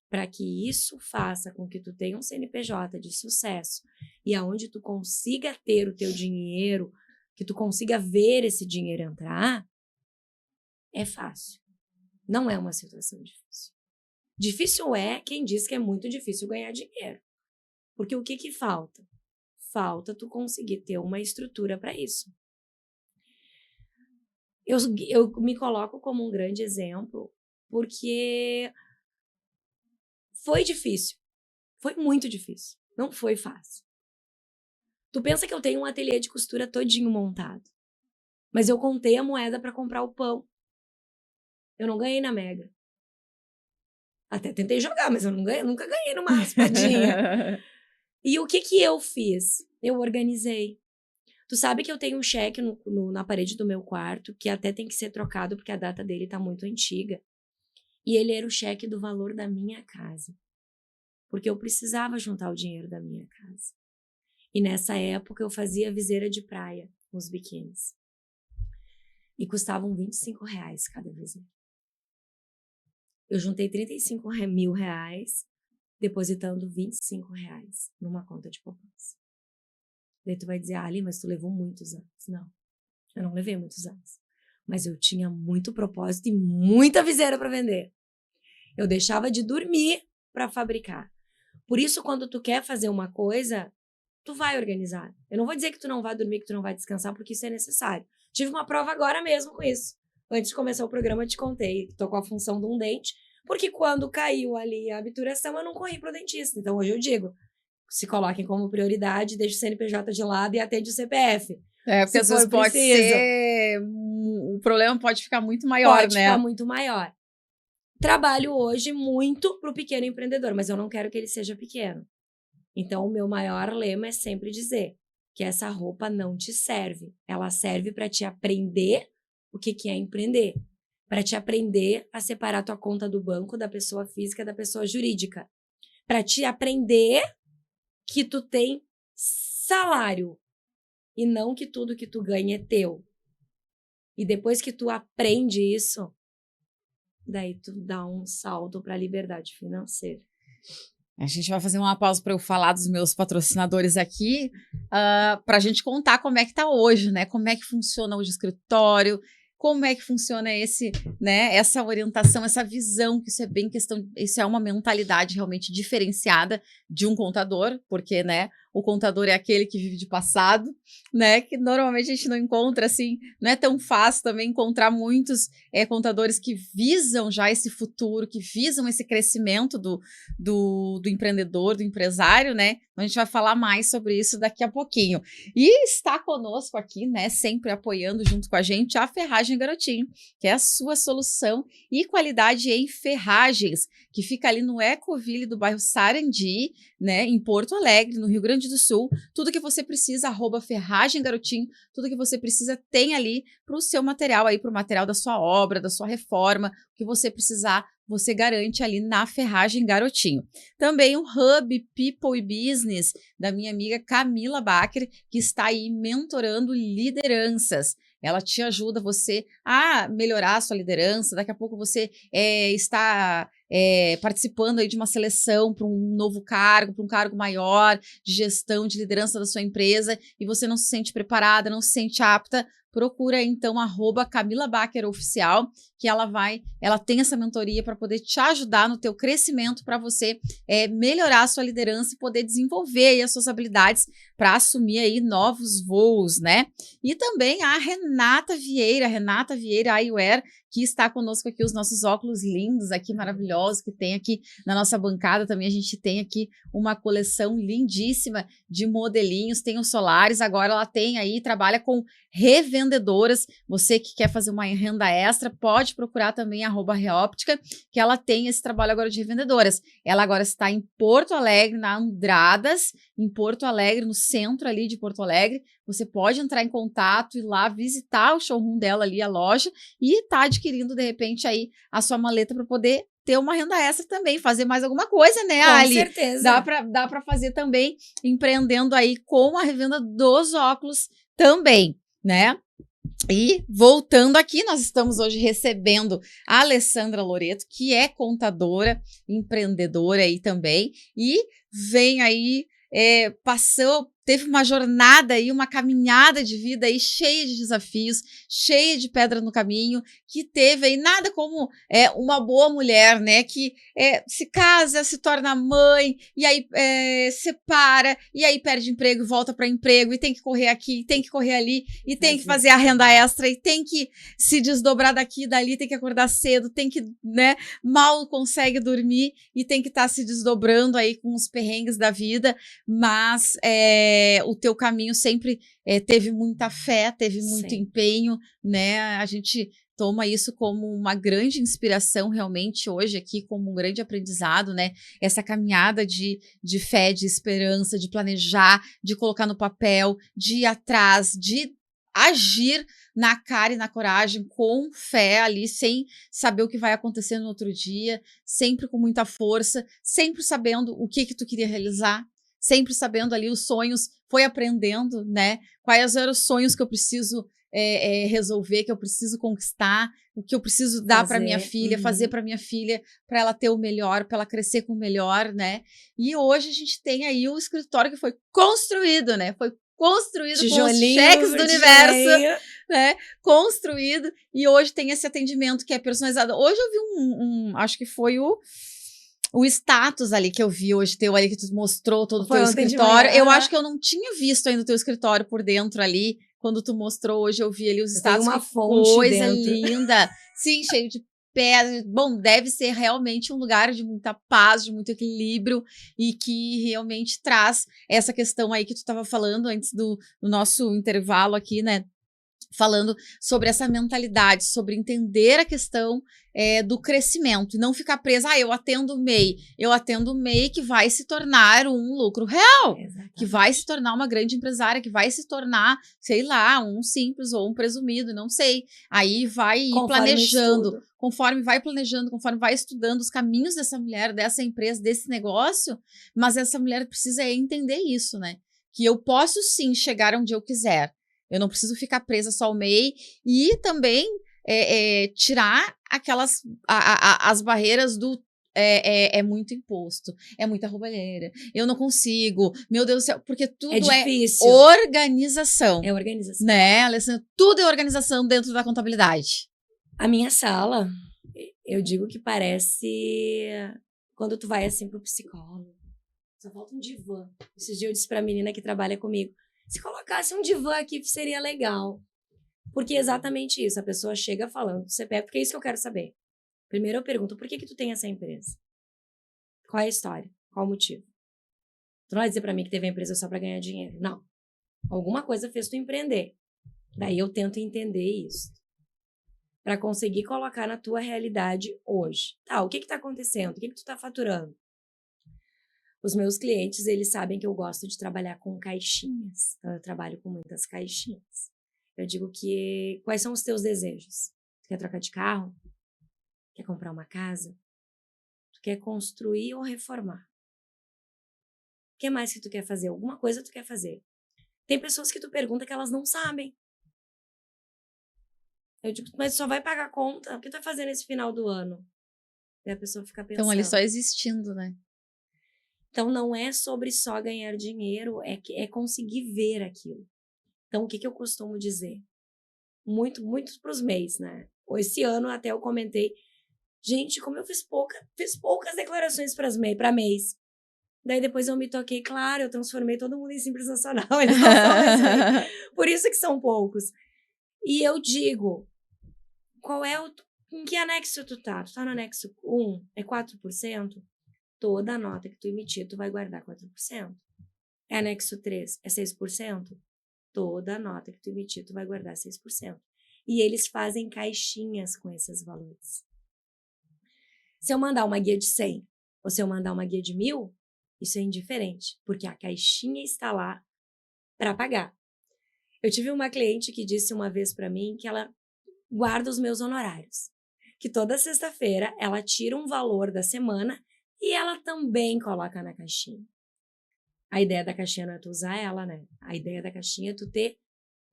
para que isso faça com que tu tenha um CNPJ de sucesso e aonde tu consiga ter o teu dinheiro, que tu consiga ver esse dinheiro entrar, é fácil. Não é uma situação difícil. Difícil é quem diz que é muito difícil ganhar dinheiro. Porque o que falta? Falta tu conseguir ter uma estrutura para isso. Eu me coloco como um grande exemplo porque foi difícil. Foi muito difícil. Não foi fácil. Tu pensa que eu tenho um ateliê de costura todinho montado. Mas eu contei a moeda para comprar o pão. Eu não ganhei na Mega. Até tentei jogar, mas eu nunca ganhei numa raspadinha. E o que eu fiz? Eu organizei. Tu sabe que eu tenho um cheque na parede do meu quarto, que até tem que ser trocado porque a data dele tá muito antiga. E ele era o cheque do valor da minha casa. Porque eu precisava juntar o dinheiro da minha casa. E nessa época eu fazia viseira de praia, uns biquínis. E custavam R$25 cada viseira. Eu juntei R$35 mil, depositando R$25 numa conta de poupança. Daí tu vai dizer, Ali, mas tu levou muitos anos. Não, eu não levei muitos anos. Mas eu tinha muito propósito e muita viseira para vender. Eu deixava de dormir para fabricar. Por isso, quando tu quer fazer uma coisa, tu vai organizar. Eu não vou dizer que tu não vai dormir, que tu não vai descansar, porque isso é necessário. Tive uma prova agora mesmo com isso. Antes de começar o programa, eu te contei. Tô com a função de um dente, porque quando caiu ali a obturação, eu não corri pro dentista. Então, hoje eu digo, se coloquem como prioridade, deixe o CNPJ de lado e atende o CPF. Porque às vezes pode ser... O problema pode ficar muito maior, né? Pode ficar muito maior. Trabalho hoje muito pro pequeno empreendedor, mas eu não quero que ele seja pequeno. Então, o meu maior lema é sempre dizer que essa roupa não te serve. Ela serve para te aprender o que é empreender. Para te aprender a separar tua conta do banco da pessoa física da pessoa jurídica. Para te aprender que tu tem salário e não que tudo que tu ganha é teu. E depois que tu aprende isso, daí tu dá um salto para a liberdade financeira. A gente vai fazer uma pausa para eu falar dos meus patrocinadores aqui, para a gente contar como é que tá hoje, né? Como é que funciona hoje o escritório, como é que funciona essa orientação, essa visão, que isso é bem questão, isso é uma mentalidade realmente diferenciada de um contador, porque, né, o contador é aquele que vive de passado, né, que normalmente a gente não encontra, assim, não é tão fácil também encontrar muitos contadores que visam já esse futuro, que visam esse crescimento do empreendedor, do empresário, né. A gente vai falar mais sobre isso daqui a pouquinho. E está conosco aqui, né, sempre apoiando junto com a gente, a Ferragem Garotinho, que é a sua solução e qualidade em ferragens, que fica ali no Ecoville do bairro Sarandi, né, em Porto Alegre, no Rio Grande do Sul. Tudo que você precisa, @Ferragem Garotinho, tudo que você precisa tem ali para o seu material aí, para o material da sua obra, da sua reforma, o que você precisar, você garante ali na Ferragem Garotinho. Também o Hub People e Business da minha amiga Camila Bacher, que está aí mentorando lideranças. Ela te ajuda você a melhorar a sua liderança. Daqui a pouco você está participando aí de uma seleção para um novo cargo, para um cargo maior de gestão, de liderança da sua empresa, e você não se sente preparada, não se sente apta. Procura então @Camila Bacher Oficial, que ela tem essa mentoria para poder te ajudar no teu crescimento, para você melhorar a sua liderança e poder desenvolver aí as suas habilidades para assumir aí novos voos, né? E também a Renata Vieira Eyewear, que está conosco aqui, os nossos óculos lindos aqui, maravilhosos, que tem aqui na nossa bancada. Também a gente tem aqui uma coleção lindíssima de modelinhos, tem os solares, agora ela tem aí, trabalha com revendedoras. Você que quer fazer uma renda extra, pode procurar também @Reóptica, que ela tem esse trabalho agora de revendedoras. Ela agora está em Porto Alegre, na Andradas, em Porto Alegre, no centro ali de Porto Alegre. Você pode entrar em contato e lá visitar o showroom dela ali, a loja, e tá adquirindo, de repente, aí a sua maleta para poder ter uma renda extra também, fazer mais alguma coisa, né, Ali? Com certeza. Dá para fazer também, empreendendo aí com a revenda dos óculos também, né? E voltando aqui, nós estamos hoje recebendo a Alessandra Loreto, que é contadora, empreendedora aí também, e vem aí, teve uma jornada aí, uma caminhada de vida aí cheia de desafios, cheia de pedra no caminho, que teve aí nada como uma boa mulher, né? Que se casa, se torna mãe, e aí separa, e aí perde emprego e volta para emprego, e tem que correr aqui, tem que correr ali, e tem que fazer a renda extra, e tem que se desdobrar daqui e dali, tem que acordar cedo, tem que, né? Mal consegue dormir e tem que estar se desdobrando aí com os perrengues da vida, mas o teu caminho sempre teve muita fé, teve muito empenho, né? A gente toma isso como uma grande inspiração realmente hoje aqui, como um grande aprendizado, né? Essa caminhada de fé, de esperança, de planejar, de colocar no papel, de ir atrás, de agir na cara e na coragem, com fé ali, sem saber o que vai acontecer no outro dia, sempre com muita força, sempre sabendo o que tu queria realizar, sempre sabendo ali os sonhos, foi aprendendo, né? Quais eram os sonhos que eu preciso resolver, que eu preciso conquistar, o que eu preciso dar para minha filha, fazer para minha filha, para ela ter o melhor, para ela crescer com o melhor, né? E hoje a gente tem aí o escritório que foi construído, né? Foi construído com os cheques do universo, né? Construído, e hoje tem esse atendimento que é personalizado. Hoje eu vi acho que foi o status ali que eu vi hoje teu ali, que tu mostrou todo o teu escritório. Eu acho que eu não tinha visto ainda o teu escritório por dentro ali. Quando tu mostrou hoje, eu vi ali os status. Tem uma fonte coisa dentro. linda. Sim, cheio de pedra. Bom, deve ser realmente um lugar de muita paz, de muito equilíbrio, e que realmente traz essa questão aí que tu estava falando antes do nosso intervalo aqui, né? Falando sobre essa mentalidade, sobre entender a questão do crescimento e não ficar presa, eu atendo o MEI. Eu atendo o MEI que vai se tornar um lucro real, que vai se tornar uma grande empresária, que vai se tornar, sei lá, um simples ou um presumido, não sei. Aí vai ir planejando, conforme vai planejando, conforme vai estudando os caminhos dessa mulher, dessa empresa, desse negócio, mas essa mulher precisa entender isso, né? Que eu posso sim chegar onde eu quiser. Eu não preciso ficar presa só ao MEI e também tirar aquelas as barreiras do é muito imposto, é muita roubalheira, eu não consigo, meu Deus do céu, porque tudo difícil. Organização. É organização. Né, Alessandra? Tudo é organização dentro da contabilidade. A minha sala, eu digo que parece quando tu vai assim pro psicólogo. Só falta um divã. Esses dias eu disse pra menina que trabalha comigo, se colocasse um divã aqui, seria legal. Porque é exatamente isso. A pessoa chega falando do CPF, porque é isso que eu quero saber. Primeiro eu pergunto, por que tu tem essa empresa? Qual é a história? Qual o motivo? Tu não vai dizer pra mim que teve a empresa só pra ganhar dinheiro. Não. Alguma coisa fez tu empreender. Daí eu tento entender isso. Pra conseguir colocar na tua realidade hoje. Tá, o que tá acontecendo? O que tu tá faturando? Os meus clientes, eles sabem que eu gosto de trabalhar com caixinhas. Então, eu trabalho com muitas caixinhas. Eu digo que... Quais são os teus desejos? Tu quer trocar de carro? Quer comprar uma casa? Tu quer construir ou reformar? O que mais que tu quer fazer? Alguma coisa tu quer fazer. Tem pessoas que tu pergunta que elas não sabem. Eu digo, mas só vai pagar conta? O que tu vai fazer nesse final do ano? E a pessoa fica pensando. Então, ali só existindo, né? Então, não é sobre só ganhar dinheiro, é conseguir ver aquilo. Então, o que eu costumo dizer? Muito para os MEIs, né? Esse ano até eu comentei, gente, como eu fiz poucas declarações para MEIs. Daí depois eu me toquei, claro, eu transformei todo mundo em Simples Nacional, eles não são mais MEI. Por isso que são poucos. E eu digo, em que anexo tu tá? Tu tá no anexo 1, é 4%? Toda a nota que tu emitir, tu vai guardar 4%. É anexo 3, é 6%? Toda a nota que tu emitir, tu vai guardar 6%. E eles fazem caixinhas com esses valores. Se eu mandar uma guia de 100 ou se eu mandar uma guia de 1.000, isso é indiferente, porque a caixinha está lá para pagar. Eu tive uma cliente que disse uma vez para mim que ela guarda os meus honorários, que toda sexta-feira ela tira um valor da semana e ela também coloca na caixinha. A ideia da caixinha não é tu usar ela, né? A ideia da caixinha é tu ter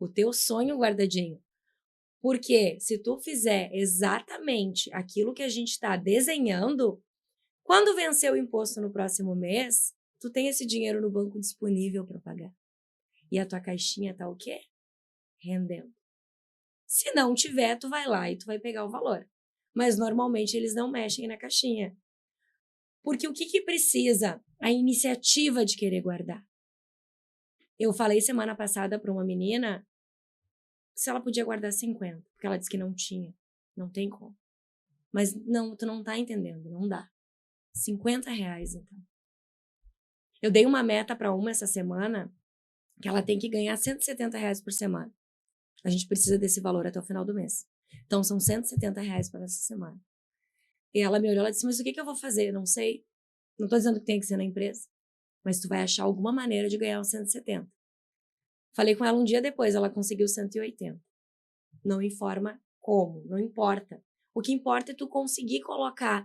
o teu sonho guardadinho. Porque se tu fizer exatamente aquilo que a gente está desenhando, quando vencer o imposto no próximo mês, tu tem esse dinheiro no banco disponível para pagar. E a tua caixinha tá o quê? Rendendo. Se não tiver, tu vai lá e tu vai pegar o valor. Mas normalmente eles não mexem na caixinha. Porque o que precisa? A iniciativa de querer guardar. Eu falei semana passada para uma menina se ela podia guardar 50, porque ela disse que não tinha. Não tem como. Mas não, tu não tá entendendo, não dá. R$50, então. Eu dei uma meta para uma essa semana que ela tem que ganhar R$170 por semana. A gente precisa desse valor até o final do mês. Então, são R$170 para essa semana. E ela me olhou, ela disse, mas o que eu vou fazer? Eu não sei. Não tô dizendo que tem que ser na empresa, mas tu vai achar alguma maneira de ganhar os 170. Falei com ela um dia depois, ela conseguiu 180. Não informa como, não importa. O que importa é tu conseguir colocar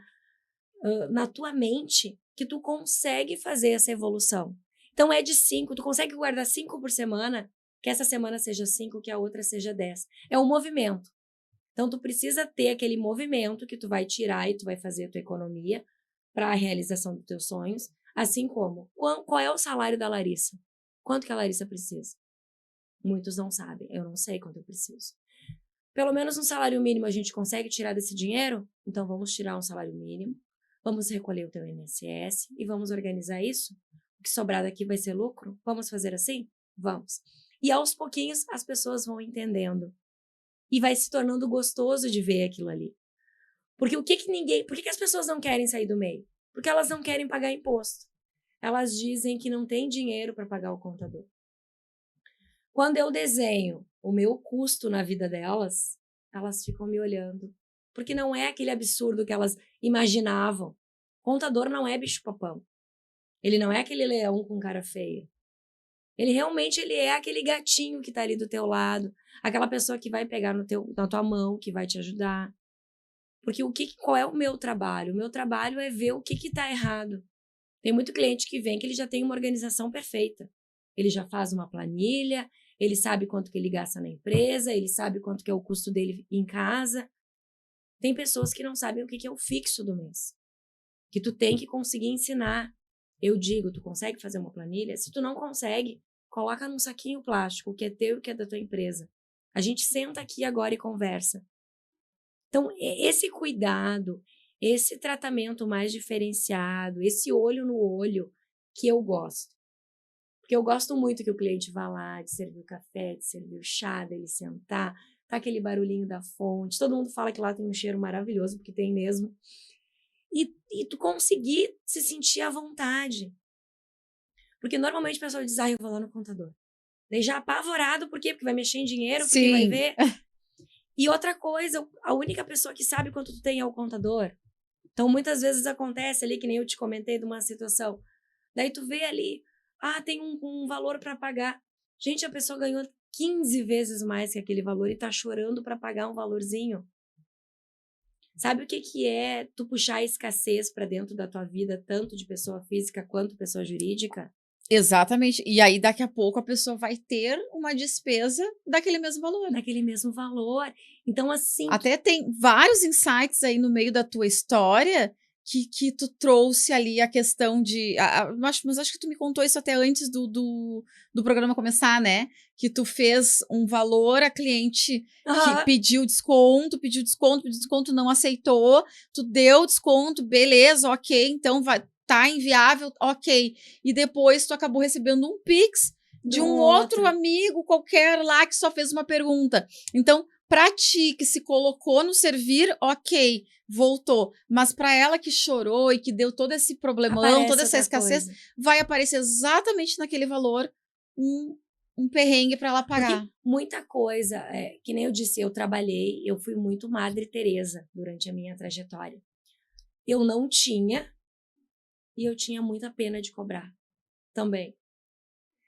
na tua mente que tu consegue fazer essa evolução. Então é de 5, tu consegue guardar 5 por semana, que essa semana seja 5, que a outra seja 10. É um movimento. Então tu precisa ter aquele movimento que tu vai tirar e tu vai fazer a tua economia para a realização dos teus sonhos, assim como qual é o salário da Larissa? Quanto que a Larissa precisa? Muitos não sabem, eu não sei quanto eu preciso. Pelo menos um salário mínimo a gente consegue tirar desse dinheiro? Então vamos tirar um salário mínimo, vamos recolher o teu INSS e vamos organizar isso? O que sobrar daqui vai ser lucro? Vamos fazer assim? Vamos. E aos pouquinhos as pessoas vão entendendo. E vai se tornando gostoso de ver aquilo ali. Porque por que as pessoas não querem sair do meio? Porque elas não querem pagar imposto. Elas dizem que não tem dinheiro para pagar o contador. Quando eu desenho o meu custo na vida delas, elas ficam me olhando. Porque não é aquele absurdo que elas imaginavam. Contador não é bicho-papão. Ele não é aquele leão com cara feia. Ele realmente é aquele gatinho que tá ali do teu lado, aquela pessoa que vai pegar na tua mão, que vai te ajudar. Porque qual é o meu trabalho? O meu trabalho é ver o que tá errado. Tem muito cliente que vem que ele já tem uma organização perfeita. Ele já faz uma planilha, ele sabe quanto que ele gasta na empresa, ele sabe quanto que é o custo dele em casa. Tem pessoas que não sabem o que é o fixo do mês. Que tu tem que conseguir ensinar. Eu digo, tu consegue fazer uma planilha? Se tu não consegue, coloca num saquinho plástico, o que é teu e o que é da tua empresa. A gente senta aqui agora e conversa. Então, esse cuidado, esse tratamento mais diferenciado, esse olho no olho que eu gosto. Porque eu gosto muito que o cliente vá lá, de servir o café, de servir o chá, dele sentar, tá aquele barulhinho da fonte. Todo mundo fala que lá tem um cheiro maravilhoso, porque tem mesmo. E tu conseguir se sentir à vontade. Porque normalmente o pessoal diz, eu vou lá no contador. Daí já apavorado, por quê? Porque vai mexer em dinheiro, porque Sim. vai ver. E outra coisa, a única pessoa que sabe quanto tu tem é o contador. Então, muitas vezes acontece ali, que nem eu te comentei de uma situação. Daí tu vê ali, tem um valor para pagar. Gente, a pessoa ganhou 15 vezes mais que aquele valor e tá chorando para pagar um valorzinho. Sabe o que é tu puxar a escassez para dentro da tua vida, tanto de pessoa física quanto pessoa jurídica? Exatamente. E aí, daqui a pouco, a pessoa vai ter uma despesa daquele mesmo valor. Daquele mesmo valor. Então, assim. Até tem vários insights aí no meio da tua história que tu trouxe ali a questão de. Mas acho que tu me contou isso até antes do programa começar, né? Que tu fez um valor, a cliente que pediu desconto, não aceitou, tu deu desconto, beleza, ok, então vai. Tá inviável, ok. E depois tu acabou recebendo um Pix de um outro amigo qualquer lá que só fez uma pergunta. Então, para ti que se colocou no servir, ok, voltou. Mas para ela que chorou e que deu todo esse problemão, toda essa escassez, vai aparecer exatamente naquele valor um perrengue para ela pagar. Porque muita coisa, que nem eu disse, eu trabalhei, eu fui muito Madre Teresa durante a minha trajetória. Eu não tinha e eu tinha muita pena de cobrar também.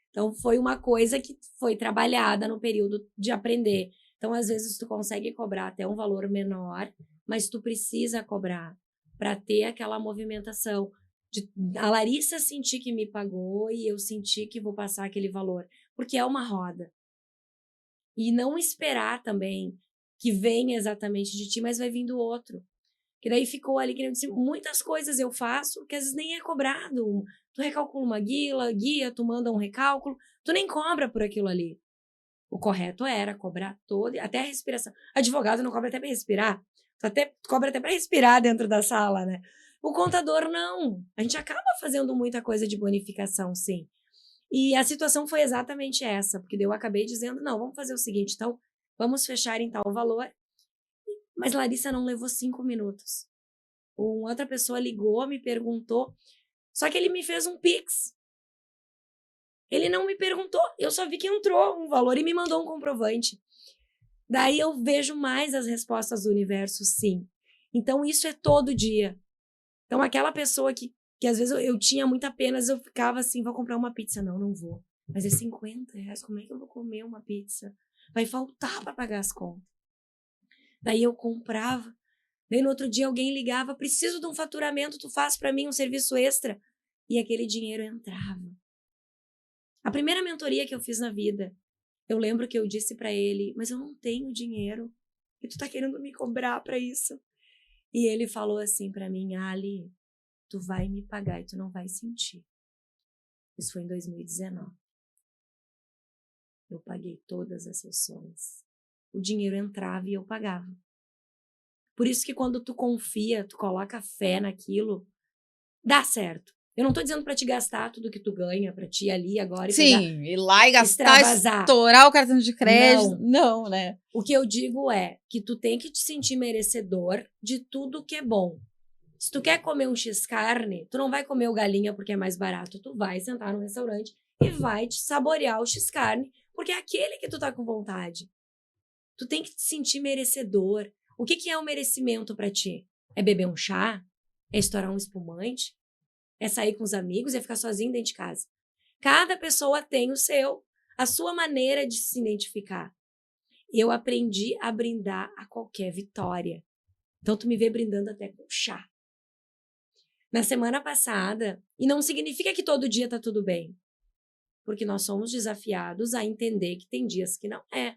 Então, foi uma coisa que foi trabalhada no período de aprender. Então, às vezes, tu consegue cobrar até um valor menor, mas tu precisa cobrar para ter aquela movimentação. A Larissa sentir que me pagou e eu sentir que vou passar aquele valor. Porque é uma roda. E não esperar também que venha exatamente de ti, mas vai vir do outro. Que daí ficou ali, que eu disse, muitas coisas eu faço que às vezes nem é cobrado. Tu recalcula uma guia, tu manda um recálculo, tu nem cobra por aquilo ali. O correto era cobrar até a respiração. Advogado não cobra até para respirar. Tu cobra até para respirar dentro da sala, né? O contador não. A gente acaba fazendo muita coisa de bonificação, sim. E a situação foi exatamente essa, porque eu acabei dizendo, não, vamos fazer o seguinte, então, vamos fechar em tal valor. Mas Larissa não levou 5 minutos. Uma outra pessoa ligou, me perguntou, só que ele me fez um Pix. Ele não me perguntou, eu só vi que entrou um valor e me mandou um comprovante. Daí eu vejo mais as respostas do universo, sim. Então, isso é todo dia. Então, aquela pessoa que às vezes eu tinha muita pena, eu ficava assim, vou comprar uma pizza. Não, não vou. Mas é R$50, como é que eu vou comer uma pizza? Vai faltar para pagar as contas. Daí eu comprava. Daí no outro dia alguém ligava, preciso de um faturamento, tu faz para mim um serviço extra. E aquele dinheiro entrava. A primeira mentoria que eu fiz na vida, eu lembro que eu disse para ele, mas eu não tenho dinheiro e tu tá querendo me cobrar para isso. E ele falou assim para mim, Ali, tu vai me pagar e tu não vai sentir. Isso foi em 2019. Eu paguei todas as sessões. O dinheiro entrava e eu pagava. Por isso que quando tu confia, tu coloca fé naquilo, dá certo. Eu não tô dizendo pra te gastar tudo que tu ganha, pra ti ali agora e Sim, ir lá e gastar, extravasar. estourar o cartão de crédito. Não, né? O que eu digo é que tu tem que te sentir merecedor de tudo que é bom. Se tu quer comer um X-carne, tu não vai comer o galinha porque é mais barato. Tu vai sentar no restaurante e vai te saborear o X-carne porque é aquele que tu tá com vontade. Tu tem que te sentir merecedor. O que é o merecimento pra ti? É beber um chá? É estourar um espumante? É sair com os amigos? É ficar sozinho dentro de casa? Cada pessoa tem a sua maneira de se identificar. Eu aprendi a brindar a qualquer vitória. Então, tu me vê brindando até com chá. Na semana passada, e não significa que todo dia tá tudo bem, porque nós somos desafiados a entender que tem dias que não é.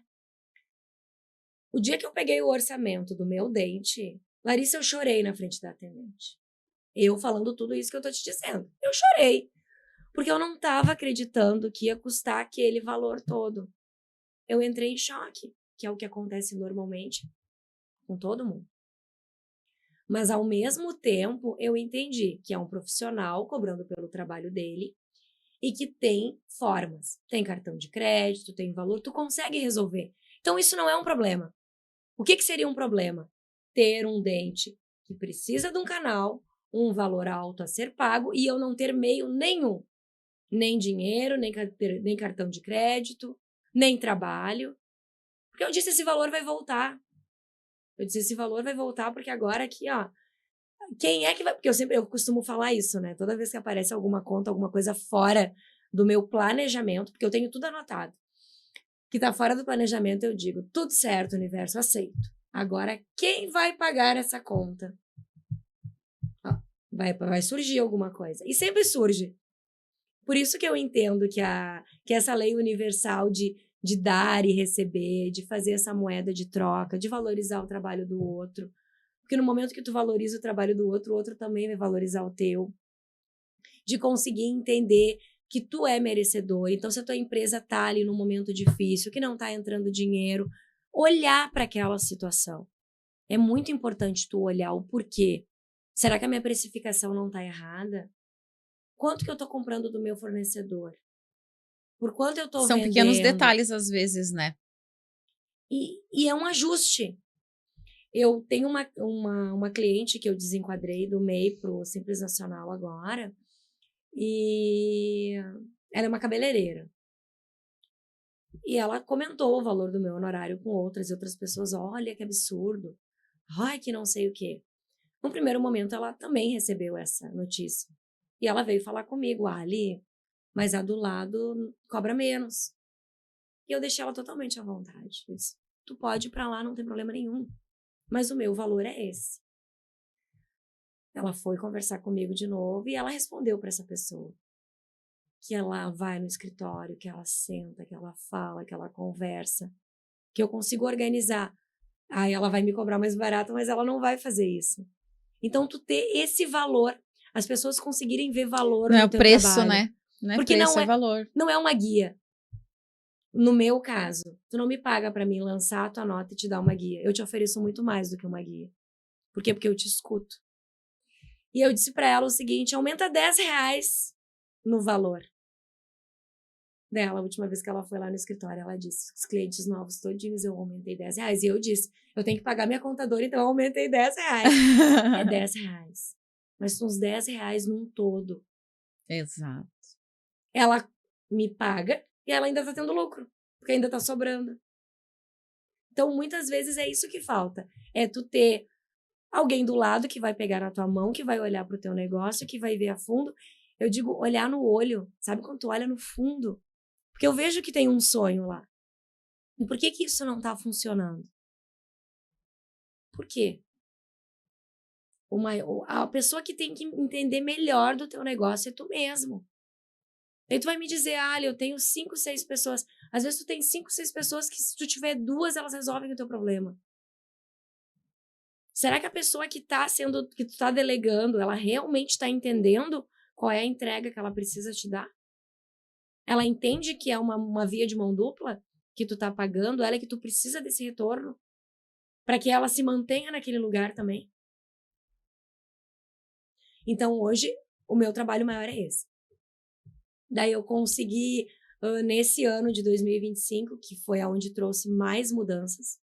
O dia que eu peguei o orçamento do meu dente, Larissa, eu chorei na frente da atendente. Eu falando tudo isso que eu tô te dizendo. Eu chorei, porque eu não tava acreditando que ia custar aquele valor todo. Eu entrei em choque, que é o que acontece normalmente com todo mundo. Mas, ao mesmo tempo, eu entendi que é um profissional cobrando pelo trabalho dele e que tem formas. Tem cartão de crédito, tem valor, tu consegue resolver. Então, isso não é um problema. O que seria um problema? Ter um dente que precisa de um canal, um valor alto a ser pago e eu não ter meio nenhum. Nem dinheiro, nem cartão de crédito, nem trabalho. Porque eu disse, esse valor vai voltar. Eu disse, esse valor vai voltar porque agora aqui, ó, quem é que vai... Porque eu costumo falar isso, né? Toda vez que aparece alguma conta, alguma coisa fora do meu planejamento, porque eu tenho tudo anotado, que tá fora do planejamento, eu digo, tudo certo, universo, aceito. Agora, quem vai pagar essa conta? Ó, vai surgir alguma coisa. E sempre surge. Por isso que eu entendo que essa lei universal de dar e receber, de fazer essa moeda de troca, de valorizar o trabalho do outro. Porque no momento que tu valoriza o trabalho do outro, o outro também vai valorizar o teu. De conseguir entender que tu é merecedor. Então, se a tua empresa tá ali num momento difícil, que não tá entrando dinheiro, olhar para aquela situação. É muito importante tu olhar o porquê. Será que a minha precificação não tá errada? Quanto que eu tô comprando do meu fornecedor? Por quanto eu tô vendendo? São pequenos detalhes às vezes, né? E é um ajuste. Eu tenho uma cliente que eu desenquadrei do MEI pro Simples Nacional agora, e ela é uma cabeleireira. E ela comentou o valor do meu honorário com outras pessoas. Olha que absurdo. Ai, que não sei o quê. No primeiro momento, ela também recebeu essa notícia. E ela veio falar comigo, Ali, mas a do lado cobra menos. E eu deixei ela totalmente à vontade. Eu disse, tu pode ir pra lá, não tem problema nenhum. Mas o meu valor é esse. Ela foi conversar comigo de novo e ela respondeu para essa pessoa. Que ela vai no escritório, que ela senta, que ela fala, que ela conversa. Que eu consigo organizar. Aí ela vai me cobrar mais barato, mas ela não vai fazer isso. Então, tu ter esse valor, as pessoas conseguirem ver valor no teu trabalho. Não é preço, né? Não é Porque preço, é valor. não é uma guia. No meu caso, tu não me paga para mim lançar a tua nota e te dar uma guia. Eu te ofereço muito mais do que uma guia. Por quê? Porque eu te escuto. E eu disse para ela o seguinte, aumenta R$10 no valor dela. A última vez que ela foi lá no escritório, ela disse, os clientes novos todinhos, eu aumentei R$10. E eu disse, eu tenho que pagar minha contadora, então eu aumentei R$10. É R$10. Mas são uns R$10 num todo. Exato. Ela me paga e ela ainda tá tendo lucro, porque ainda tá sobrando. Então, muitas vezes é isso que falta. É tu ter alguém do lado que vai pegar na tua mão, que vai olhar pro teu negócio, que vai ver a fundo. Eu digo, olhar no olho. Sabe quando tu olha no fundo? Porque eu vejo que tem um sonho lá. E por que que isso não tá funcionando? Por quê? A pessoa que tem que entender melhor do teu negócio é tu mesmo. Aí tu vai me dizer, eu tenho 5, 6 pessoas. Às vezes tu tem 5, 6 pessoas que se tu tiver 2, elas resolvem o teu problema. Será que a pessoa que tu tá delegando, ela realmente está entendendo qual é a entrega que ela precisa te dar? Ela entende que é uma via de mão dupla que tu tá pagando, ela é que tu precisa desse retorno para que ela se mantenha naquele lugar também? Então, hoje, o meu trabalho maior é esse. Daí eu consegui, nesse ano de 2025, que foi aonde trouxe mais mudanças,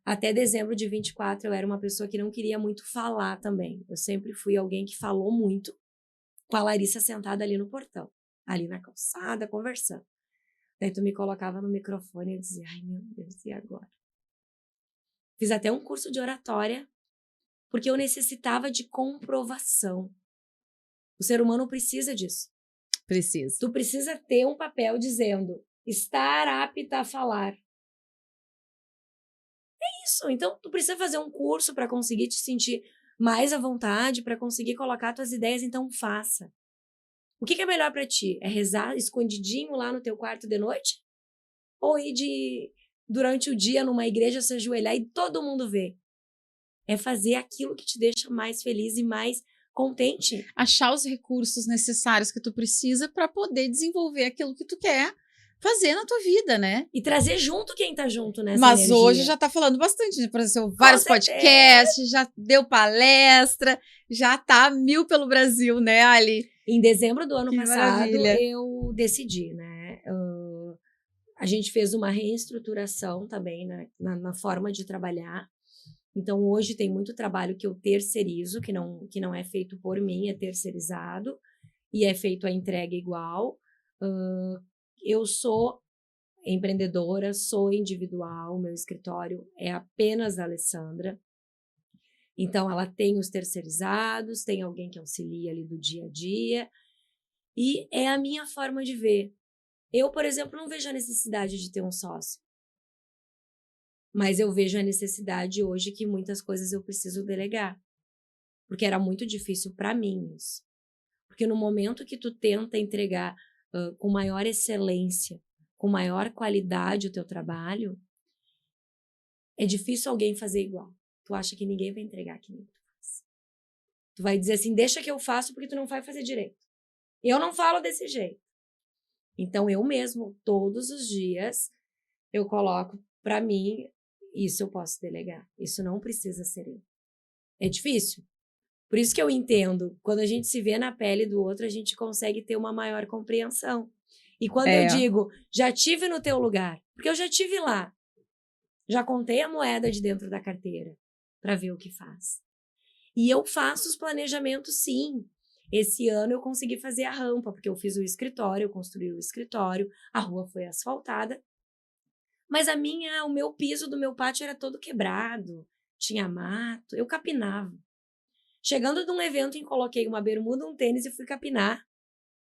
até dezembro de 24, eu era uma pessoa que não queria muito falar também. Eu sempre fui alguém que falou muito, com a Larissa sentada ali no portão, ali na calçada, conversando. Daí tu me colocava no microfone e eu dizia, ai meu Deus, e agora? Fiz até um curso de oratória, porque eu necessitava de comprovação. O ser humano precisa disso. Precisa. Tu precisa ter um papel dizendo, estar apta a falar. É isso. Então, tu precisa fazer um curso para conseguir te sentir mais à vontade, para conseguir colocar tuas ideias, então faça. O que é melhor para ti? É rezar escondidinho lá no teu quarto de noite? Ou ir durante o dia numa igreja se ajoelhar e todo mundo ver? É fazer aquilo que te deixa mais feliz e mais contente. Achar os recursos necessários que tu precisa para poder desenvolver aquilo que tu quer fazer na tua vida, né? E trazer junto quem tá junto nessa Mas energia. hoje já tá falando bastante, né? Apareceu vários podcasts, já deu palestra, já tá 1000 pelo Brasil, né, Ali? Em dezembro do ano Que passado, maravilha. eu decidi, né? A gente fez uma reestruturação também na forma de trabalhar. Então, hoje tem muito trabalho que eu terceirizo, que não é feito por mim, é terceirizado, e é feito a entrega igual. Eu sou empreendedora, sou individual, meu escritório é apenas da Alessandra. Então, ela tem os terceirizados, tem alguém que auxilia ali do dia a dia, e é a minha forma de ver. Eu, por exemplo, não vejo a necessidade de ter um sócio. Mas eu vejo a necessidade hoje que muitas coisas eu preciso delegar. Porque era muito difícil para mim isso. Porque no momento que tu tenta entregar com maior excelência, com maior qualidade o teu trabalho, é difícil alguém fazer igual. Tu acha que ninguém vai entregar que nem tu faz. Tu vai dizer assim, deixa que eu faço porque tu não vai fazer direito. Eu não falo desse jeito. Então, eu mesmo, todos os dias, eu coloco para mim, isso eu posso delegar. Isso não precisa ser eu. É difícil. Por isso que eu entendo, quando a gente se vê na pele do outro, a gente consegue ter uma maior compreensão. E quando eu digo, já tive no teu lugar, porque eu já tive lá, já contei a moeda de dentro da carteira para ver o que faz. E eu faço os planejamentos, sim. Esse ano eu consegui fazer a rampa, porque eu fiz o escritório, eu construí o escritório, a rua foi asfaltada. Mas o meu piso do meu pátio era todo quebrado, tinha mato, eu capinava. Chegando de um evento, coloquei uma bermuda, um tênis e fui capinar.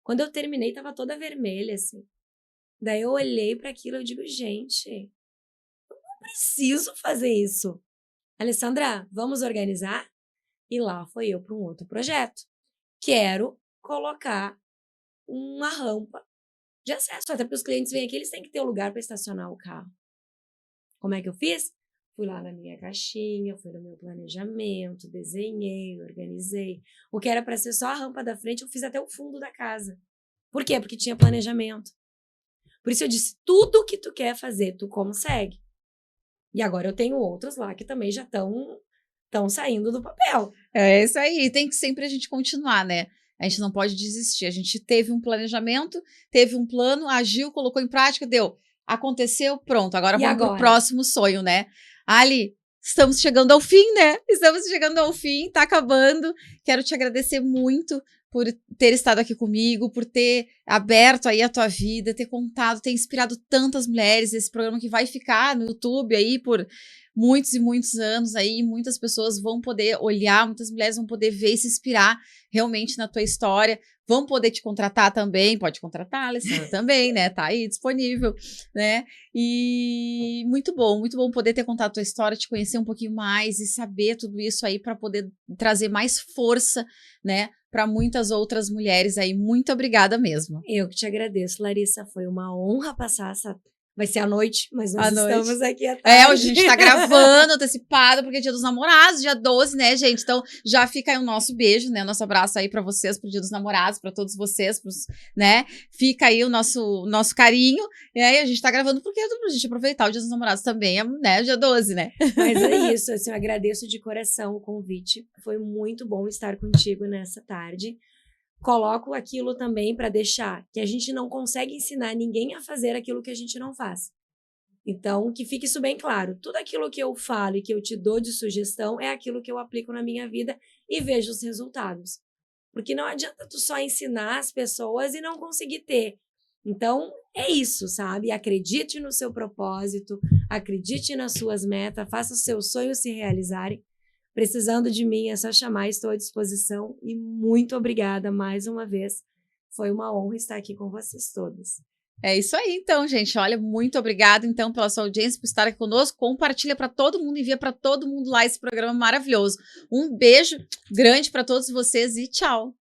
Quando eu terminei, estava toda vermelha, assim. Daí eu olhei para aquilo e digo, gente, eu não preciso fazer isso. Alessandra, vamos organizar? E lá foi eu para um outro projeto. Quero colocar uma rampa de acesso, até porque os clientes vêm aqui, eles têm que ter um lugar para estacionar o carro. Como é que eu fiz? Fui lá na minha caixinha, fui no meu planejamento, desenhei, organizei. O que era para ser só a rampa da frente, eu fiz até o fundo da casa. Por quê? Porque tinha planejamento. Por isso eu disse, tudo que tu quer fazer, tu consegue. E agora eu tenho outros lá que também já estão saindo do papel. É isso aí, tem que sempre a gente continuar, né? A gente não pode desistir. A gente teve um planejamento, teve um plano, agiu, colocou em prática, deu. Aconteceu, pronto. Agora vamos pro próximo sonho, né? Ali, estamos chegando ao fim, né? Estamos chegando ao fim, tá acabando. Quero te agradecer muito por ter estado aqui comigo, por ter aberto aí a tua vida, ter contado, ter inspirado tantas mulheres. Esse programa que vai ficar no YouTube aí por muitos e muitos anos aí, muitas pessoas vão poder olhar, muitas mulheres vão poder ver e se inspirar realmente na tua história, vão poder te contratar também, pode contratar, Alessandra, também, né, tá aí disponível, né, e muito bom poder ter contado a tua história, te conhecer um pouquinho mais e saber tudo isso aí para poder trazer mais força, né, para muitas outras mulheres aí, muito obrigada mesmo. Eu que te agradeço, Larissa, foi uma honra passar essa... Vai ser à noite, mas nós estamos aqui à tarde. Hoje a gente tá gravando, antecipado, porque é Dia dos Namorados, dia 12, né, gente? Então, já fica aí o nosso beijo, né? Nosso abraço aí pra vocês, pro Dia dos Namorados, pra todos vocês, né? Fica aí o nosso carinho. E aí, a gente tá gravando porque é pra gente aproveitar o Dia dos Namorados também, né? Dia 12, né? Mas é isso, assim, eu agradeço de coração o convite. Foi muito bom estar contigo nessa tarde. Coloco aquilo também para deixar que a gente não consegue ensinar ninguém a fazer aquilo que a gente não faz. Então, que fique isso bem claro. Tudo aquilo que eu falo e que eu te dou de sugestão é aquilo que eu aplico na minha vida e vejo os resultados. Porque não adianta tu só ensinar as pessoas e não conseguir ter. Então, é isso, sabe? Acredite no seu propósito, acredite nas suas metas, faça os seus sonhos se realizarem. Precisando de mim, é só chamar, estou à disposição. E muito obrigada mais uma vez. Foi uma honra estar aqui com vocês todos. É isso aí, então, gente. Olha, muito obrigada, então, pela sua audiência, por estar aqui conosco. Compartilha para todo mundo, envia para todo mundo lá esse programa maravilhoso. Um beijo grande para todos vocês e tchau.